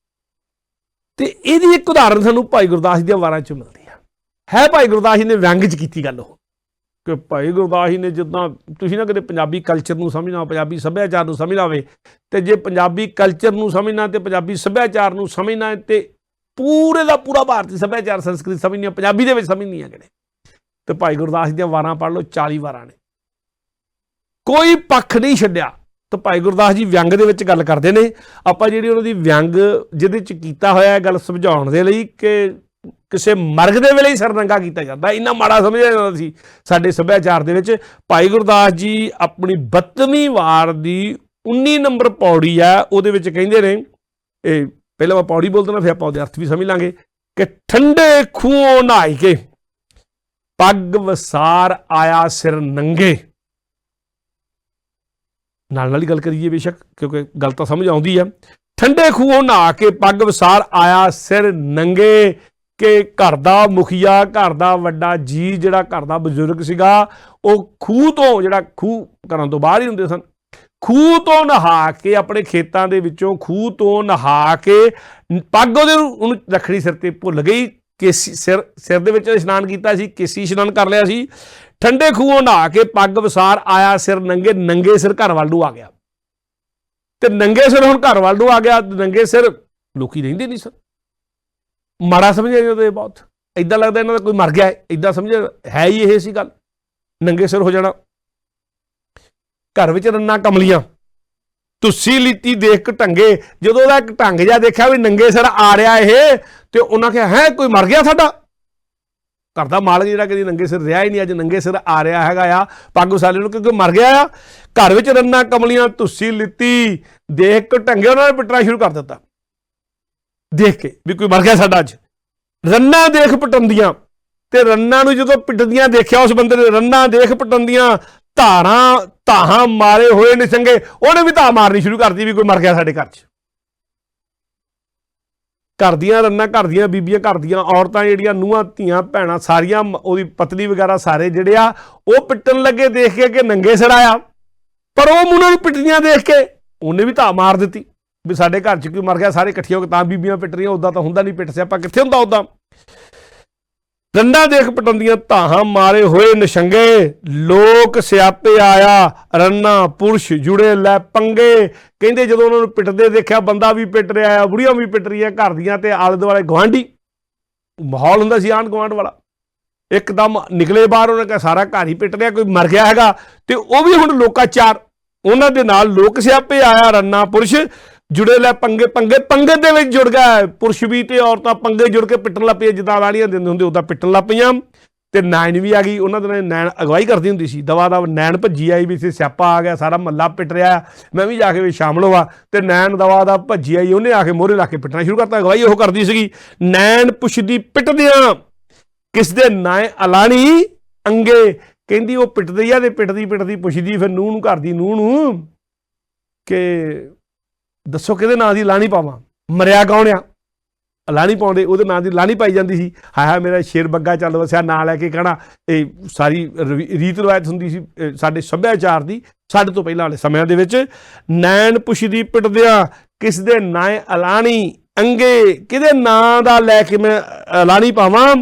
ਤੇ ਇਹਦੀ ਇੱਕ ਉਦਾਹਰਨ ਸਾਨੂੰ ਭਾਈ ਗੁਰਦਾਸ ਜੀ ਦੀਆਂ ਵਾਰਾਂ 'ਚ ਮਿਲਦੀ ਹੈ। ਭਾਈ ਗੁਰਦਾਸ ਜੀ ਨੇ ਵਿਅੰਗ 'ਚ ਕੀਤੀ ਗੱਲ, ਉਹ ਕਿ ਭਾਈ ਗੁਰਦਾਸ ਜੀ ਨੇ, ਜਿੱਦਾਂ ਤੁਸੀਂ ਨਾ ਕਦੇ ਪੰਜਾਬੀ ਕਲਚਰ ਨੂੰ ਸਮਝਣਾ, ਪੰਜਾਬੀ ਸੱਭਿਆਚਾਰ ਨੂੰ ਸਮਝਣਾ ਹੋਵੇ, ਤੇ ਜੇ ਪੰਜਾਬੀ ਕਲਚਰ ਨੂੰ ਸਮਝਣਾ ਤੇ ਪੰਜਾਬੀ ਸੱਭਿਆਚਾਰ ਨੂੰ ਸਮਝਣਾ, ਤੇ ਪੂਰੇ ਦਾ ਪੂਰਾ ਭਾਰਤੀ ਸੱਭਿਆਚਾਰ ਸੰਸਕ੍ਰਿਤੀ ਸਮਝਣੀ, ਪੰਜਾਬੀ ਦੇ ਵਿੱਚ ਸਮਝਣੀ ਹੈ ਕਿਹੜੇ, ਤੇ ਭਾਈ ਗੁਰਦਾਸ ਜੀ ਦੀਆਂ ਵਾਰਾਂ ਪੜ੍ਹ ਲਓ, 40 ਵਾਰਾਂ ਨੇ, ਕੋਈ ਪੱਖ ਨਹੀਂ ਛੱਡਿਆ। ਤਾਂ ਭਾਈ ਗੁਰਦਾਸ ਜੀ ਵਿਅੰਗ ਦੇ ਵਿੱਚ ਗੱਲ ਕਰਦੇ ਨੇ। ਆਪਾਂ ਜਿਹੜੀ ਉਹਨਾਂ ਦੀ ਵਿਅੰਗ ਜਿਹਦੇ 'ਚ ਕੀਤਾ ਹੋਇਆ ਗੱਲ ਸਮਝਾਉਣ ਦੇ ਲਈ ਕਿ ਕਿਸੇ ਮਰਗ ਦੇ ਵੇਲੇ ਹੀ ਸਿਰ ਨੰਗਾ ਕੀਤਾ ਜਾਂਦਾ, ਇੰਨਾ ਮਾੜਾ ਸਮਝਿਆ ਜਾਂਦਾ ਸੀ ਸਾਡੇ ਸੱਭਿਆਚਾਰ ਦੇ ਵਿੱਚ। ਭਾਈ ਗੁਰਦਾਸ ਜੀ ਆਪਣੀ 32ਵੀਂ ਵਾਰ ਦੀ 19 ਨੰਬਰ ਪੌੜੀ ਆ, ਉਹਦੇ ਵਿੱਚ ਕਹਿੰਦੇ ਨੇ, ਇਹ ਪਹਿਲਾਂ ਮੈਂ ਪੌੜੀ ਬੋਲ ਦੇਣਾ, ਫਿਰ ਆਪਾਂ ਉਹਦੇ ਅਰਥ ਵੀ ਸਮਝ ਲਾਂਗੇ, ਕਿ ਠੰਡੇ ਖੂਹੋਂ ਨਹਾਈ ਕੇ ਪੱਗ ਵਸਾਰ ਆਇਆ ਸਿਰ ਨੰਗੇ। ਨਾਲ ਹੀ ਗੱਲ ਕਰੀਏ ਬੇਸ਼ੱਕ, ਕਿਉਂਕਿ ਗੱਲ ਤਾਂ ਸਮਝ ਆਉਂਦੀ ਆ। ਠੰਡੇ ਖੂਹੋਂ ਨਹਾ ਕੇ ਪੱਗ ਵਸਾਰ ਆਇਆ ਸਿਰ ਨੰਗੇ, ਕਿ ਘਰ ਦਾ ਮੁਖੀਆ, ਘਰ ਦਾ ਵੱਡਾ ਜੀ, ਜਿਹੜਾ ਘਰ ਦਾ ਬਜ਼ੁਰਗ ਸੀਗਾ, ਉਹ ਖੂਹ ਤੋਂ, ਜਿਹੜਾ ਖੂਹ ਘਰਾਂ ਤੋਂ ਬਾਹਰ ਹੀ ਹੁੰਦੇ ਸਨ, ਖੂਹ ਤੋਂ ਨਹਾ ਕੇ, ਆਪਣੇ ਖੇਤਾਂ ਦੇ ਵਿੱਚੋਂ ਖੂਹ ਤੋਂ ਨਹਾ ਕੇ, ਪੱਗ ਉਹਨੂੰ ਰੱਖਣੀ ਸਿਰ ਤੇ ਭੁੱਲ ਗਈ, ਕੇਸੀ ਸਿਰ ਦੇ ਵਿੱਚ ਇਸ਼ਨਾਨ ਕੀਤਾ ਸੀ, ਕੇਸੀ ਇਸ਼ਨਾਨ ਕਰ ਲਿਆ ਸੀ, ਠੰਡੇ ਖੂਹੋਂ ਨਹਾ ਕੇ ਪੱਗ ਵਸਾਰ ਆਇਆ ਸਿਰ ਨੰਗੇ, ਨੰਗੇ ਸਿਰ ਘਰ ਵੱਲ ਨੂੰ ਆ ਗਿਆ। ਤੇ ਨੰਗੇ ਸਿਰ ਹੁਣ ਘਰ ਵੱਲ ਨੂੰ ਆ ਗਿਆ, ਨੰਗੇ ਸਿਰ ਲੋਕੀ ਰਹਿੰਦੇ ਨਹੀਂ ਸਨ, ਮਾੜਾ ਸਮਝਿਆ ਜਾਂਦਾ, ਬਹੁਤ ਏਦਾਂ ਲੱਗਦਾ ਇਹਨਾਂ ਦਾ ਕੋਈ ਮਰ ਗਿਆ ਹੈ, ਏਦਾਂ ਸਮਝਿਆ, ਹੈ ਹੀ ਇਹ ਸੀ ਗੱਲ, ਨੰਗੇ ਸਿਰ ਹੋ ਜਾਣਾ। ਘਰ ਵਿੱਚ ਰੰਨਾਂ ਕਮਲੀਆਂ, ਤੁਸੀਂ ਲੀਤੀ ਦੇਖ ਢੰਗੇ, ਜਦੋਂ ਉਹਦਾ ਇੱਕ ਢੰਗ ਜਿਹਾ ਦੇਖਿਆ ਵੀ ਨੰਗੇ ਸਿਰ ਆ ਰਿਹਾ ਇਹ, ਤੇ ਉਹਨਾਂ ਕਿਹਾ ਹੈ ਕੋਈ ਮਰ ਗਿਆ ਸਾਡਾ ਘਰ ਦਾ ਮਾਲਕ, ਜਿਹੜਾ ਕਦੀ ਨੰਗੇ ਸਿਰ ਰਿਹਾ ਹੀ ਨਹੀਂ, ਅੱਜ ਨੰਗੇ ਸਿਰ ਆ ਰਿਹਾ ਹੈਗਾ ਆ ਪੱਗ ਵਸਾਲੇ ਨੂੰ, ਕਿਉਂਕਿ ਮਰ ਗਿਆ ਆ। ਘਰ ਵਿੱਚ ਰੰਨਾਂ ਕਮਲੀਆਂ, ਤੁਸੀਂ ਲਿੱਤੀ ਦੇਖ ਢੰਗੇ, ਉਹਨਾਂ ਨੇ ਪਿੱਟਣਾ ਸ਼ੁਰੂ ਕਰ ਦਿੱਤਾ ਦੇਖ ਕੇ ਵੀ ਕੋਈ ਮਰ ਗਿਆ ਸਾਡਾ ਅੱਜ। ਰੰਨਾਂ ਦੇਖ ਪਟੰਦੀਆਂ, ਤੇ ਰੰਨਾਂ ਨੂੰ ਜਦੋਂ ਪਿੱਟਦੀਆਂ ਦੇਖਿਆ ਉਸ ਬੰਦੇ ਨੇ, ਰੰਨਾਂ ਦੇਖ ਪਟੰਦੀਆਂ, ਧਾਹਾਂ ਮਾਰੇ ਹੋਏ ਨਿਸੰਗੇ, ਉਹਨੇ ਵੀ ਧਾਹ ਮਾਰਨੀ ਸ਼ੁਰੂ ਕਰਤੀ ਵੀ ਕੋਈ ਮਰ ਗਿਆ ਸਾਡੇ ਘਰ 'ਚ। ਘਰ ਦੀਆਂ ਰੰਨਾਂ, ਘਰ ਦੀਆਂ ਬੀਬੀਆਂ, ਘਰ ਦੀਆਂ ਔਰਤਾਂ, ਜਿਹੜੀਆਂ ਨੂੰਹਾਂ ਧੀਆਂ ਭੈਣਾਂ ਸਾਰੀਆਂ, ਉਹਦੀ ਪਤਲੀ ਵਗੈਰਾ ਸਾਰੇ ਜਿਹੜੇ ਆ, ਉਹ ਪਿੱਟਣ ਲੱਗੇ ਦੇਖ ਕੇ ਕਿ ਨੰਗੇ ਸਿਰ ਆਇਆ। ਪਰ ਉਹ ਉਹਨਾਂ ਨੂੰ ਪਿੱਟਦੀਆਂ ਦੇਖ ਕੇ ਉਹਨੇ ਵੀ ਧਾਹ ਮਾਰ ਦਿੱਤੀ ਵੀ ਸਾਡੇ ਘਰ 'ਚ ਕੋਈ ਮਰ ਗਿਆ, ਸਾਰੇ ਇਕੱਠੇ ਹੋ ਕੇ ਤਾਂ ਬੀਬੀਆਂ ਪਿੱਟ ਰਹੀਆਂ, ਉੱਦਾਂ ਤਾਂ ਹੁੰਦਾ ਨਹੀਂ, ਪਿੱਟ ਸਿਆਪਾ ਕਿੱਥੇ ਹੁੰਦਾ ਉੱਦਾਂ। ਰੰਨਾਂ ਦੇਖ ਪਟੰਦੀਆਂ, ਧਾਹਾਂ ਮਾਰੇ ਹੋਏ ਨਿਸ਼ੰਗੇ, ਲੋਕ ਸਿਆਪੇ ਆਇਆ, ਰੰਨਾਂ ਪੁਰਸ਼ ਜੁੜੇ ਲੈ ਪੰਗੇ। ਕਹਿੰਦੇ ਜਦੋਂ ਉਹਨਾਂ ਨੂੰ ਪਿੱਟਦੇ ਦੇਖਿਆ, ਬੰਦਾ ਵੀ ਪਿੱਟ ਰਿਹਾ ਆ, ਬੁੜੀਆਂ ਵੀ ਪਿੱਟ ਰਹੀਆਂ ਘਰ ਦੀਆਂ, ਤੇ ਆਲੇ ਦੁਆਲੇ ਗੁਆਂਢੀ, ਮਾਹੌਲ ਹੁੰਦਾ ਸੀ ਆਂਢ ਗੁਆਂਢ ਵਾਲਾ। ਇੱਕਦਮ ਨਿਕਲੇ ਬਾਹਰ, ਉਹਨੇ ਕਿਹਾ ਸਾਰਾ ਘਰ ਹੀ ਪਿੱਟ ਰਿਹਾ, ਕੋਈ ਮਰ ਗਿਆ ਹੈਗਾ। ਤੇ ਉਹ ਵੀ ਹੁਣ ਲੋਕਾਚਾਰ, ਉਹਨਾਂ ਦੇ ਨਾਲ ਲੋਕ ਸਿਆਪੇ ਆਇਆ, ਰੰਨਾਂ ਪੁਰਸ਼ ਜੁੜੇ ਲੈ ਪੰਗੇ। ਪੰਗੇ ਦੇ ਵਿੱਚ ਜੁੜ ਗਿਆ, ਪੁਰਸ਼ ਵੀ ਤੇ ਔਰਤਾਂ ਪੰਗੇ ਜੁੜ ਕੇ ਪਿੱਟਣ ਲੱਗ ਪਈਆਂ, ਜਿੱਦਾਂ ਵਾਲੀਆਂ ਦਿੰਦੇ ਹੁੰਦੇ ਉੱਦਾਂ ਪਿੱਟਣ ਲੱਗ ਪਈਆਂ। ਤੇ ਨੈਣ ਵੀ ਆ ਗਈ। ਉਹਨਾਂ ਦੇ ਨੈਣ ਅਗਵਾਈ ਕਰਦੀ ਹੁੰਦੀ ਸੀ। ਦਵਾ ਦਵ ਨੈਣ ਭੱਜੀ ਆਈ ਵੀ ਇੱਥੇ ਸਿਆਪਾ ਆ ਗਿਆ, ਸਾਰਾ ਮਹੱਲਾ ਪਿੱਟ ਰਿਹਾ, ਮੈਂ ਵੀ ਜਾ ਕੇ ਵੀ ਸ਼ਾਮਲ ਹੋਵਾਂ। ਤੇ ਨੈਣ ਦਵਾ ਦਾ ਭੱਜੀ ਆਈ, ਉਹਨੇ ਆ ਕੇ ਮੋਹਰੇ ਲਾ ਕੇ ਪਿੱਟਣਾ ਸ਼ੁਰੂ ਕਰਤਾ। ਅਗਵਾਈ ਉਹ ਕਰਦੀ ਸੀਗੀ। ਨੈਣ ਪੁੱਛਦੀ ਪਿੱਟਦਿਆਂ ਕਿਸ ਦੇ ਨਾਏ ਅਲਾਣੀ ਅੰਗੇ, ਕਹਿੰਦੀ ਉਹ ਪਿੱਟਦੀ ਆ ਤੇ ਪਿੱਟਦੀ ਪੁੱਛਦੀ ਫਿਰ ਨੂੰਹ ਨੂੰ, ਘਰ ਦੀ ਨੂੰਹ ਨੂੰ, ਕਿ ਦੱਸੋ ਕਿਹਦੇ ਨਾਂ ਦੀ ਲਾਣੀ ਪਾਵਾਂ, ਮਰਿਆ ਕੌਣ ਆ। ਲਾਣੀ ਪਾਉਂਦੇ ਉਹਦੇ ਨਾਂ ਦੀ ਲਾਣੀ ਪਾਈ ਜਾਂਦੀ ਸੀ। ਹਾਏ ਮੇਰਾ ਸ਼ੇਰ ਬੱਗਾ ਚੱਲ ਵਸਿਆ, ਨਾਂ ਲੈ ਕੇ ਕਹਿਣਾ। ਇਹ ਸਾਰੀ ਰੀਤ ਰਿਵਾਇਤ ਹੁੰਦੀ ਸੀ ਸਾਡੇ ਸੱਭਿਆਚਾਰ ਦੀ, ਸਾਡੇ ਤੋਂ ਪਹਿਲਾਂ ਵਾਲੇ ਸਮਿਆਂ ਦੇ ਵਿੱਚ। ਨੈਣ ਪੁੱਛਦੀ ਪਿੱਟਦਿਆਂ ਕਿਸ ਦੇ ਨਾਏ ਅਲਾਣੀ ਅੰਗੇ, ਕਿਹਦੇ ਨਾਂ ਦਾ ਲੈ ਕੇ ਮੈਂ ਲਾਣੀ ਪਾਵਾਂ।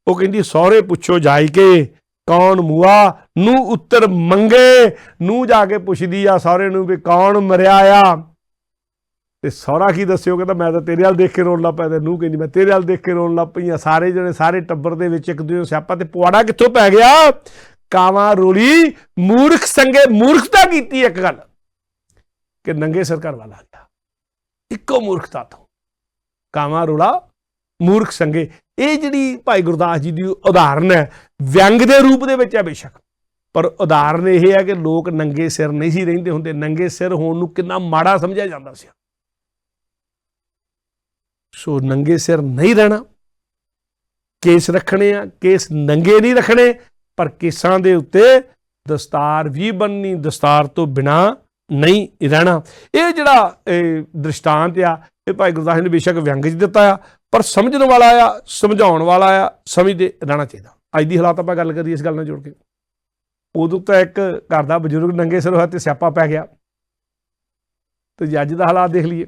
ਉਹ ਕਹਿੰਦੀ ਸਹੁਰੇ ਪੁੱਛੋ ਜਾਈ ਕੇ ਕੌਣ ਮੂਆ, ਨੂੰ ਉੱਤਰ ਮੰਗੇ। ਨੂੰ ਜਾ ਕੇ ਪੁੱਛਦੀ ਆ ਸਹੁਰੇ ਨੂੰ ਵੀ ਕੌਣ ਮਰਿਆ ਆ। ਤੇ ਸਹੁਰਾ ਕੀ ਦੱਸਿਓ, ਕਹਿੰਦਾ ਮੈਂ ਤਾਂ ਤੇਰੇ ਵੱਲ ਦੇਖ ਕੇ ਰੋਣ ਲੱਗ ਪਿਆ। ਤੇ ਨੂੰਹ ਕਹਿੰਦੀ ਮੈਂ ਤੇਰੇ ਵੱਲ ਦੇਖ ਕੇ ਰੋਣ ਲੱਗ ਪਈ ਆ। ਸਾਰੇ ਜਣੇ, ਸਾਰੇ ਟੱਬਰ ਦੇ ਵਿੱਚ ਇੱਕ ਦੂਜੇ ਨੂੰ ਸਿਆਪਾ। ਤੇ ਪੁਆੜਾ ਕਿੱਥੋਂ ਪੈ ਗਿਆ, ਕਾਵਾਂ ਰੋਲੀ ਮੂਰਖ ਸੰਗੇ। ਮੂਰਖਤਾ ਕੀਤੀ ਇੱਕ ਗੱਲ ਕਿ ਨੰਗੇ ਸਿਰ ਘਰ ਵਾਲਾ ਆ ਗਿਆ, ਇੱਕੋ ਮੂਰਖਤਾ ਤੋਂ ਕਾਵਾਂ ਰੋਲਾ ਮੂਰਖ ਸੰਗੇ। ਇਹ ਜਿਹੜੀ ਭਾਈ ਗੁਰਦਾਸ ਜੀ ਦੀ ਉਦਾਹਰਨ ਹੈ, ਵਿਅੰਗ ਦੇ ਰੂਪ ਦੇ ਵਿੱਚ ਹੈ ਬੇਸ਼ੱਕ, ਪਰ ਉਦਾਹਰਨ ਇਹ ਹੈ ਕਿ ਲੋਕ ਨੰਗੇ ਸਿਰ ਨਹੀਂ ਸੀ ਰਹਿੰਦੇ ਹੁੰਦੇ। ਨੰਗੇ ਸਿਰ ਹੋਣ ਨੂੰ ਕਿੰਨਾ ਮਾੜਾ ਸਮਝਿਆ ਜਾਂਦਾ ਸੀ। ਸੋ ਨੰਗੇ ਸਿਰ ਨਹੀਂ ਰਹਿਣਾ, ਕੇਸ ਰੱਖਣੇ ਆ, ਕੇਸ ਨੰਗੇ ਨਹੀਂ ਰੱਖਣੇ, ਪਰ ਕੇਸਾਂ ਦੇ ਉੱਤੇ ਦਸਤਾਰ ਵੀ ਬੰਨਣੀ, ਦਸਤਾਰ ਤੋਂ ਬਿਨਾ ਨਹੀਂ ਰਹਿਣਾ। ਇਹ ਜਿਹੜਾ ਦ੍ਰਿਸ਼ਟਾਂਤ ਆ, ਇਹ ਭਾਈ ਗੁਰਦਾਸ ਜੀ ਨੇ ਬੇਸ਼ੱਕ ਵਿਅੰਗ 'ਚ ਦਿੱਤਾ ਆ, ਪਰ ਸਮਝਣ ਵਾਲਾ ਆ, ਸਮਝਾਉਣ ਵਾਲਾ ਆ, ਸਮਝਦੇ ਰਹਿਣਾ ਚਾਹੀਦਾ। ਅੱਜ ਦੀ ਹਾਲਾਤ ਆਪਾਂ ਗੱਲ ਕਰੀਏ ਇਸ ਗੱਲ ਨਾਲ ਜੋੜ ਕੇ, ਉਦੋਂ ਤਾਂ ਇੱਕ ਘਰ ਦਾ ਬਜ਼ੁਰਗ ਨੰਗੇ ਸਿਰ ਹੋਇਆ ਤੇ ਸਿਆਪਾ ਪੈ ਗਿਆ। ਤੇ ਜੇ ਅੱਜ ਦਾ ਹਾਲਾਤ ਦੇਖ ਲਈਏ,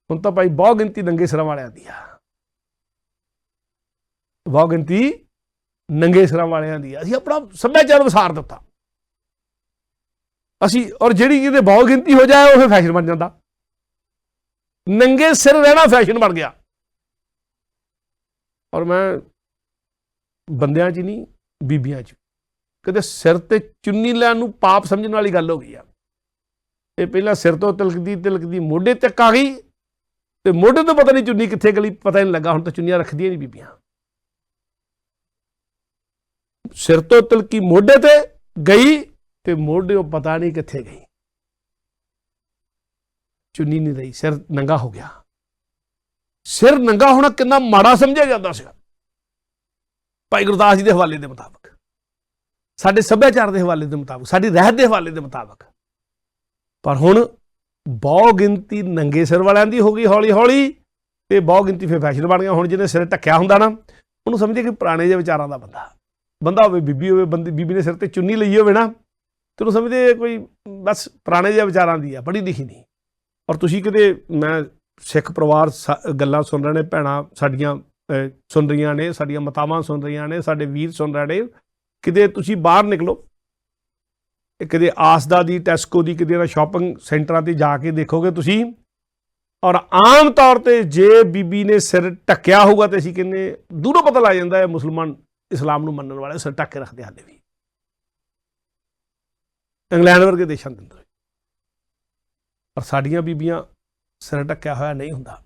ਹੁਣ ਤਾਂ ਭਾਈ ਬਹੁਤ ਗਿਣਤੀ ਨੰਗੇ ਸਿਰਾਂ ਵਾਲਿਆਂ ਦੀ ਆ, ਬਹੁਤ ਗਿਣਤੀ ਨੰਗੇ ਸਿਰਾਂ ਵਾਲਿਆਂ ਦੀ ਆ। ਅਸੀਂ ਆਪਣਾ ਸੱਭਿਆਚਾਰ ਵਿਸਾਰ ਦਿੱਤਾ ਅਸੀਂ, ਔਰ ਜਿਹੜੀ ਕਿਤੇ ਬਹੁਤ ਗਿਣਤੀ ਹੋ ਜਾਏ ਉਹ ਫਿਰ ਫੈਸ਼ਨ ਬਣ ਜਾਂਦਾ। ਨੰਗੇ ਸਿਰ ਰਹਿਣਾ ਫੈਸ਼ਨ ਬਣ ਗਿਆ। ਔਰ ਮੈਂ ਬੰਦਿਆਂ 'ਚ ਨਹੀਂ, ਬੀਬੀਆਂ 'ਚ ਕਿਤੇ ਸਿਰ ਤੇ ਚੁੰਨੀ ਲੈਣ ਨੂੰ ਪਾਪ ਸਮਝਣ ਵਾਲੀ ਗੱਲ ਹੋ ਗਈ ਆ। ਇਹ ਪਹਿਲਾਂ ਸਿਰ ਤੋਂ ਤਿਲਕਦੀ ਮੋਢੇ ਤੱਕ ਆ ਗਈ, ਤੇ ਮੋਢੇ ਤੋਂ ਪਤਾ ਨਹੀਂ ਚੁੰਨੀ ਕਿੱਥੇ ਗਈ, ਪਤਾ ਨਹੀਂ ਲੱਗਾ। ਹੁਣ ਤਾਂ ਚੁੰਨੀਆਂ ਰੱਖਦੀਆਂ ਨਹੀਂ ਬੀਬੀਆਂ। ਸਿਰ ਤੋਂ ਤਿਲਕੀ ਮੋਢੇ ਤੇ ਗਈ ਤੇ ਮੋਢਿਓਂ ਪਤਾ ਨਹੀਂ ਕਿੱਥੇ ਗਈ, ਚੁੰਨੀ ਨਹੀਂ ਰਹੀ, ਸਿਰ ਨੰਗਾ ਹੋ ਗਿਆ। ਸਿਰ ਨੰਗਾ ਹੋਣਾ ਕਿੰਨਾ ਮਾੜਾ ਸਮਝਿਆ ਜਾਂਦਾ ਸੀ ਭਾਈ ਗੁਰਦਾਸ ਜੀ ਦੇ ਹਵਾਲੇ ਦੇ ਮੁਤਾਬਕ, ਸਾਡੇ ਸੱਭਿਆਚਾਰ ਦੇ ਹਵਾਲੇ ਦੇ ਮੁਤਾਬਕ, ਸਾਡੀ ਰਹਿਤ ਦੇ ਹਵਾਲੇ ਦੇ ਮੁਤਾਬਕ। ਪਰ ਹੁਣ ਬਹੁਤ ਗਿਣਤੀ ਨੰਗੇ ਸਿਰ ਵਾਲਿਆਂ ਦੀ ਹੋ ਗਈ ਹੌਲੀ ਹੌਲੀ, ਤੇ ਬਹੁਤ ਗਿਣਤੀ ਫਿਰ ਫੈਸ਼ਨ ਬਣ ਗਿਆ। ਹੁਣ ਜਿਹਨੇ ਸਿਰ ਢੱਕਿਆ ਹੁੰਦਾ ਨਾ, ਉਹਨੂੰ ਸਮਝੇ ਕਿ ਪੁਰਾਣੇ ਜਿਹੇ ਵਿਚਾਰਾਂ ਦਾ ਬੰਦਾ ਹੋਵੇ, ਬੀਬੀ ਹੋਵੇ, ਬੀਬੀ ਨੇ ਸਿਰ ਤੇ ਚੁੰਨੀ ਲਈ ਹੋਵੇ ਨਾ, ਤੇ ਉਹਨੂੰ ਸਮਝਦੇ ਕੋਈ ਬਸ ਪੁਰਾਣੇ ਜਿਹੇ ਵਿਚਾਰਾਂ ਦੀ ਆ, ਪੜ੍ਹੀ ਲਿਖੀ ਨਹੀਂ। ਔਰ ਤੁਸੀਂ ਕਿਤੇ, ਮੈਂ ਸਿੱਖ ਪਰਿਵਾਰ ਗੱਲਾਂ ਸੁਣ ਰਹੇ ਨੇ, ਭੈਣਾਂ ਸਾਡੀਆਂ ਸੁਣ ਰਹੀਆਂ ਨੇ, ਸਾਡੀਆਂ ਮਾਤਾਵਾਂ ਸੁਣ ਰਹੀਆਂ ਨੇ, ਸਾਡੇ ਵੀਰ ਸੁਣ ਰਹੇ ਨੇ, ਕਿਤੇ ਤੁਸੀਂ ਬਾਹਰ ਨਿਕਲੋ, ਕਿਤੇ ਆਸਦਾ ਦੀ, ਟੈਸਕੋ ਦੀ, ਕਿਤੇ ਸ਼ਾਪਿੰਗ ਸੈਂਟਰਾਂ 'ਤੇ ਜਾ ਕੇ ਦੇਖੋਗੇ ਤੁਸੀਂ, ਔਰ ਆਮ ਤੌਰ 'ਤੇ ਜੇ ਬੀਬੀ ਨੇ ਸਿਰ ਢੱਕਿਆ ਹੋਊਗਾ ਤੇ ਅਸੀਂ ਕਹਿੰਦੇ ਦੂਰੋਂ ਪਤਾ ਲੱਗ ਜਾਂਦਾ ਹੈ ਮੁਸਲਮਾਨ, ਇਸਲਾਮ ਨੂੰ ਮੰਨਣ ਵਾਲੇ ਸਿਰ ਢੱਕ ਕੇ ਰੱਖਦੇ ਹਾਲੇ ਵੀ, ਇੰਗਲੈਂਡ ਵਰਗੇ ਦੇਸ਼ਾਂ ਦੇ ਅੰਦਰ। ਪਰ ਸਾਡੀਆਂ ਬੀਬੀਆਂ ਸਿਰ ਢੱਕਿਆ ਹੋਇਆ ਨਹੀਂ ਹੁੰਦਾ।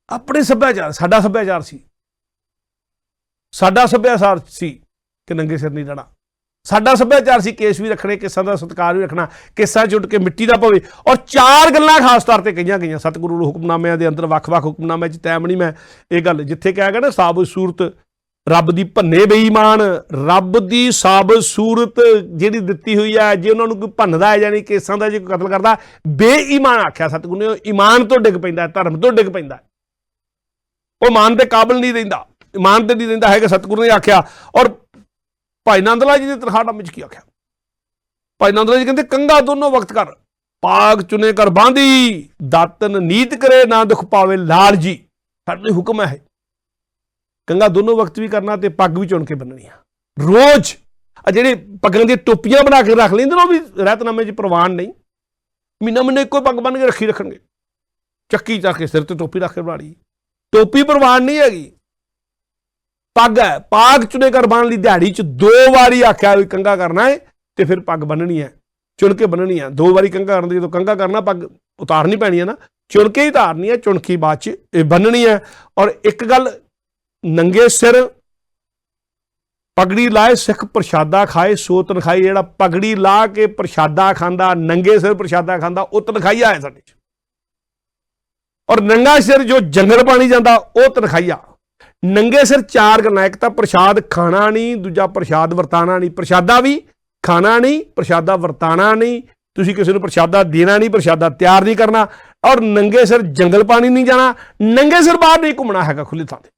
ਆਪਣੇ ਸੱਭਿਆਚਾਰ, ਸਾਡਾ ਸੱਭਿਆਚਾਰ ਸੀ ਕਿ ਨੰਗੇ ਸਿਰ ਨਹੀਂ ਰਹਿਣਾ। ਸਾਡਾ ਸੱਭਿਆਚਾਰ ਸੀ ਕੇਸ ਵੀ ਰੱਖਣੇ, ਕੇਸਾਂ ਦਾ ਸਤਿਕਾਰ ਵੀ ਰੱਖਣਾ, ਕੇਸਾਂ 'ਚ ਉੱਡ ਕੇ ਮਿੱਟੀ ਦਾ ਪਵੇ। ਔਰ 4 ਗੱਲਾਂ ਖਾਸ ਤੌਰ 'ਤੇ ਕਹੀਆਂ ਗਈਆਂ ਸਤਿਗੁਰੂ ਹੁਕਮਨਾਮਿਆਂ ਦੇ ਅੰਦਰ, ਵੱਖ-ਵੱਖ ਹੁਕਮਨਾਮਿਆਂ 'ਚ। ਟਾਈਮ ਨਹੀਂ ਮੈਂ ਇਹ ਗੱਲ, ਜਿੱਥੇ ਕਿਹਾ ਗਿਆ ਨਾ ਸਾਬਤ ਸੂਰਤ ਰੱਬ ਦੀ ਭੰਨੇ ਬੇਈਮਾਨ, ਰੱਬ ਦੀ ਸਾਬਤ ਸੂਰਤ ਜਿਹੜੀ ਦਿੱਤੀ ਹੋਈ ਹੈ, ਜੇ ਉਹਨਾਂ ਨੂੰ ਕੋਈ ਭੰਨਦਾ ਹੈ, ਯਾਨੀ ਕੇਸਾਂ ਦਾ ਜੇ ਕੋਈ ਕਤਲ ਕਰਦਾ, ਬੇਈਮਾਨ ਆਖਿਆ ਸਤਿਗੁਰੂ ਨੇ। ਈਮਾਨ ਤੋਂ ਡਿੱਗ ਪੈਂਦਾ, ਧਰਮ ਤੋਂ ਡਿੱਗ ਪੈਂਦਾ, ਉਹ ਇਮਾਨ ਦੇ ਕਾਬਿਲ ਨਹੀਂ ਰਹਿੰਦਾ, ਇਮਾਨ ਤੇ ਨਹੀਂ ਰਹਿੰਦਾ ਹੈਗਾ, ਸਤਿਗੁਰੂ ਨੇ ਆਖਿਆ। ਔਰ ਭਾਈ ਨੰਦ ਲਾਲ ਜੀ ਦੇ ਤਰਖਾਣਾਮੇ ਵਿੱਚ ਕੀ ਆਖਿਆ? ਭਾਈ ਨੰਦ ਲਾਲ ਜੀ ਕਹਿੰਦੇ ਕੰਘਾ ਦੋਨੋਂ ਵਕਤ ਕਰ, ਪਾਗ ਚੁਨੇ ਕਰ ਬਾਂਦੀ, ਦਾਤਨ ਨੀਤ ਕਰੇ ਨਾ ਦੁੱਖ ਪਾਵੇ ਲਾਲ ਜੀ। ਸਾਡੇ ਹੁਕਮ ਹੈ ਕੰਘਾ ਦੋਨੋਂ ਵਕਤ ਵੀ ਕਰਨਾ, ਤੇ ਪੱਗ ਵੀ ਚੁਣ ਕੇ ਬੰਨਣੀ ਆ ਰੋਜ਼। ਆ ਜਿਹੜੇ ਪੱਗਾਂ ਦੀਆਂ ਟੋਪੀਆਂ ਬਣਾ ਕੇ ਰੱਖ ਲੈਂਦੇ ਨੇ, ਉਹ ਵੀ ਰਹਿਤਨਾਮੇ 'ਚ ਪ੍ਰਵਾਨ ਨਹੀਂ। ਮਹੀਨਾ ਇੱਕੋ ਪੱਗ ਬੰਨ ਕੇ ਰੱਖਣਗੇ, ਚੱਕੀ ਚੱਕ ਕੇ ਸਿਰ ਤੇ ਟੋਪੀ ਰੱਖ ਕੇ ਬਣਾ ਲਈ, ਟੋਪੀ ਪ੍ਰਵਾਨ ਨਹੀਂ ਹੈਗੀ, ਪੱਗ ਹੈ। ਪਾਗ ਚੁਣੇ ਕਰ ਬੰਨ ਲਈ, ਦਿਹਾੜੀ 'ਚ 2 ਵਾਰੀ ਆਖਿਆ ਵੀ ਕੰਘਾ ਕਰਨਾ ਹੈ, ਤੇ ਫਿਰ ਪੱਗ ਬੰਨਣੀ ਹੈ, ਚੁਣ ਕੇ ਬੰਨਣੀ ਆ। 2 ਵਾਰੀ ਕੰਘਾ ਕਰਨ ਦੀ, ਜਦੋਂ ਕੰਘਾ ਕਰਨਾ ਪੱਗ ਉਤਾਰਨੀ ਪੈਣੀ ਹੈ ਨਾ, ਚੁਣ ਕੇ ਹੀ ਉਤਾਰਨੀ ਹੈ, ਚੁਣ ਕੇ ਬਾਅਦ 'ਚ ਇਹ ਬੰਨਣੀ ਹੈ। ਔਰ ਇੱਕ ਗੱਲ, ਨੰਗੇ ਸਿਰ ਪਗੜੀ ਲਾਏ ਸਿੱਖ ਪ੍ਰਸ਼ਾਦਾ ਖਾਏ ਸੋ ਤਨਖਾਈ। ਜਿਹੜਾ ਪਗੜੀ ਲਾ ਕੇ ਪ੍ਰਸ਼ਾਦਾ ਖਾਂਦਾ, ਨੰਗੇ ਸਿਰ ਪ੍ਰਸ਼ਾਦਾ ਖਾਂਦਾ, ਉਹ ਤਨਖਾਈਆ ਹੈ ਸਾਡੇ 'ਚ। ਔਰ ਨੰਗਾ ਸਿਰ ਜੋ ਜੰਗਲ ਪਾਣੀ ਜਾਂਦਾ ਉਹ ਤਨਖਾਈਆ। ਨੰਗੇ ਸਿਰ ਚਾਰ ਗੱਲਾਂ, ਇੱਕ ਤਾਂ ਪ੍ਰਸ਼ਾਦ ਖਾਣਾ ਨਹੀਂ, ਦੂਜਾ ਪ੍ਰਸ਼ਾਦ ਵਰਤਾਣਾ ਨਹੀਂ। ਪ੍ਰਸ਼ਾਦਾ ਵੀ ਖਾਣਾ ਨਹੀਂ, ਪ੍ਰਸ਼ਾਦਾ ਵਰਤਾਣਾ ਨਹੀਂ, ਤੁਸੀਂ ਕਿਸੇ ਨੂੰ ਪ੍ਰਸ਼ਾਦਾ ਦੇਣਾ ਨਹੀਂ, ਪ੍ਰਸ਼ਾਦਾ ਤਿਆਰ ਨਹੀਂ ਕਰਨਾ, ਔਰ ਨੰਗੇ ਸਿਰ ਜੰਗਲ ਪਾਣੀ ਨਹੀਂ ਜਾਣਾ, ਨੰਗੇ ਸਿਰ ਬਾਹਰ ਨਹੀਂ ਘੁੰਮਣਾ ਹੈਗਾ ਖੁੱਲ੍ਹੀ ਥਾਂ ਤੇ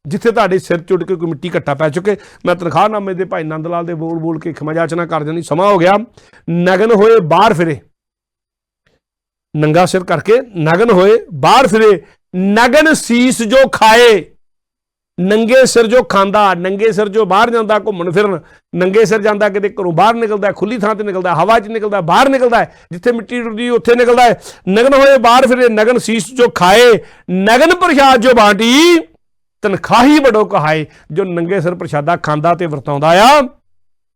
ਜਿੱਥੇ ਤੁਹਾਡੇ ਸਿਰ ਚੁੱਟ ਕੇ ਕੋਈ ਮਿੱਟੀ ਘੱਟਾ ਪੈ ਚੁੱਕੇ। ਮੈਂ ਤਨਖਾਹਨਾਮੇ ਦੇ ਭਾਈ ਨੰਦ ਲਾਲ ਦੇ ਬੋਲ ਬੋਲ ਕੇ ਖਿਮਾ ਜਾਚਨਾ ਕਰ ਦੇਣੀ, ਸਮਾਂ ਹੋ ਗਿਆ। ਨਗਨ ਹੋਏ ਬਾਹਰ ਫਿਰੇ, ਨੰਗਾ ਸਿਰ ਕਰਕੇ ਨਗਨ ਹੋਏ ਬਾਹਰ ਫਿਰੇ। ਨਗਨ ਸੀਸ ਜੋ ਖਾਏ, ਨੰਗੇ ਸਿਰ ਜੋ ਖਾਂਦਾ, ਨੰਗੇ ਸਿਰ ਜੋ ਬਾਹਰ ਜਾਂਦਾ ਘੁੰਮਣ ਫਿਰਨ, ਨੰਗੇ ਸਿਰ ਜਾਂਦਾ ਕਿਤੇ ਘਰੋਂ ਬਾਹਰ ਨਿਕਲਦਾ, ਖੁੱਲੀ ਥਾਂ ਤੇ ਨਿਕਲਦਾ, ਹਵਾ 'ਚ ਨਿਕਲਦਾ, ਬਾਹਰ ਨਿਕਲਦਾ ਹੈ, ਜਿੱਥੇ ਮਿੱਟੀ ਟੁੱਟਦੀ ਉੱਥੇ ਨਿਕਲਦਾ ਹੈ। ਨਗਨ ਹੋਏ ਬਾਹਰ ਫਿਰੇ, ਨਗਨ ਸੀਸ ਜੋ ਖਾਏ, ਨਗਨ ਪ੍ਰਸ਼ਾਦ ਜੋ ਬਾਂਟੀ, ਤਨਖਾਹੀ ਬੜੋ ਕਹਾਏ। ਜੋ ਨੰਗੇ ਸਿਰ ਪ੍ਰਸ਼ਾਦਾ ਖਾਂਦਾ ਤੇ ਵਰਤਾਉਂਦਾ ਆ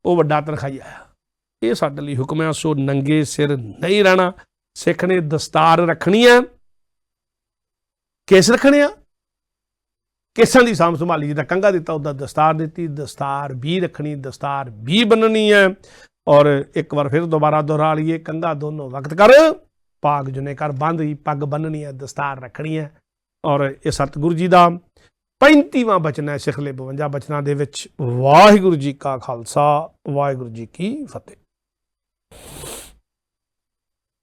ਉਹ ਵੱਡਾ ਤਨਖਾਹੀਆ ਆ। ਇਹ ਸਾਡੇ ਲਈ ਹੁਕਮ ਆ। ਸੋ ਨੰਗੇ ਸਿਰ ਨਹੀਂ ਰਹਿਣਾ। ਸਿੱਖ ਨੇ ਦਸਤਾਰ ਰੱਖਣੀ ਆ, ਕੇਸ ਰੱਖਣੇ ਆ, ਕੇਸਾਂ ਦੀ ਸਾਂਭ ਸੰਭਾਲੀ। ਜਿੱਦਾਂ ਕੰਘਾ ਦਿੱਤਾ ਉੱਦਾਂ ਦਸਤਾਰ ਦਿੱਤੀ, ਦਸਤਾਰ ਵੀ ਰੱਖਣੀ, ਦਸਤਾਰ ਵੀ ਬੰਨਣੀ ਹੈ। ਔਰ ਇੱਕ ਵਾਰ ਫਿਰ ਦੁਬਾਰਾ ਦੁਹਰਾ ਲਈਏ, ਕੰਘਾ ਦੋਨੋਂ ਵਕਤ ਕਰ, ਪਾਗ ਜੁਨੇ ਕਰ ਬੰਦ ਹੀ, ਪੱਗ ਬੰਨਣੀ ਹੈ, ਦਸਤਾਰ ਰੱਖਣੀ ਹੈ। ਔਰ ਇਹ ਸਤਿਗੁਰੂ ਜੀ ਦਾ 35ਵਾਂ ਬਚਨ ਹੈ ਸਿਖਲੇ 52 ਬਚਨਾਂ ਦੇ ਵਿੱਚ। ਵਾਹਿਗੁਰੂ ਜੀ ਕਾ ਖਾਲਸਾ, ਵਾਹਿਗੁਰੂ ਜੀ ਕੀ ਫਤਿਹ।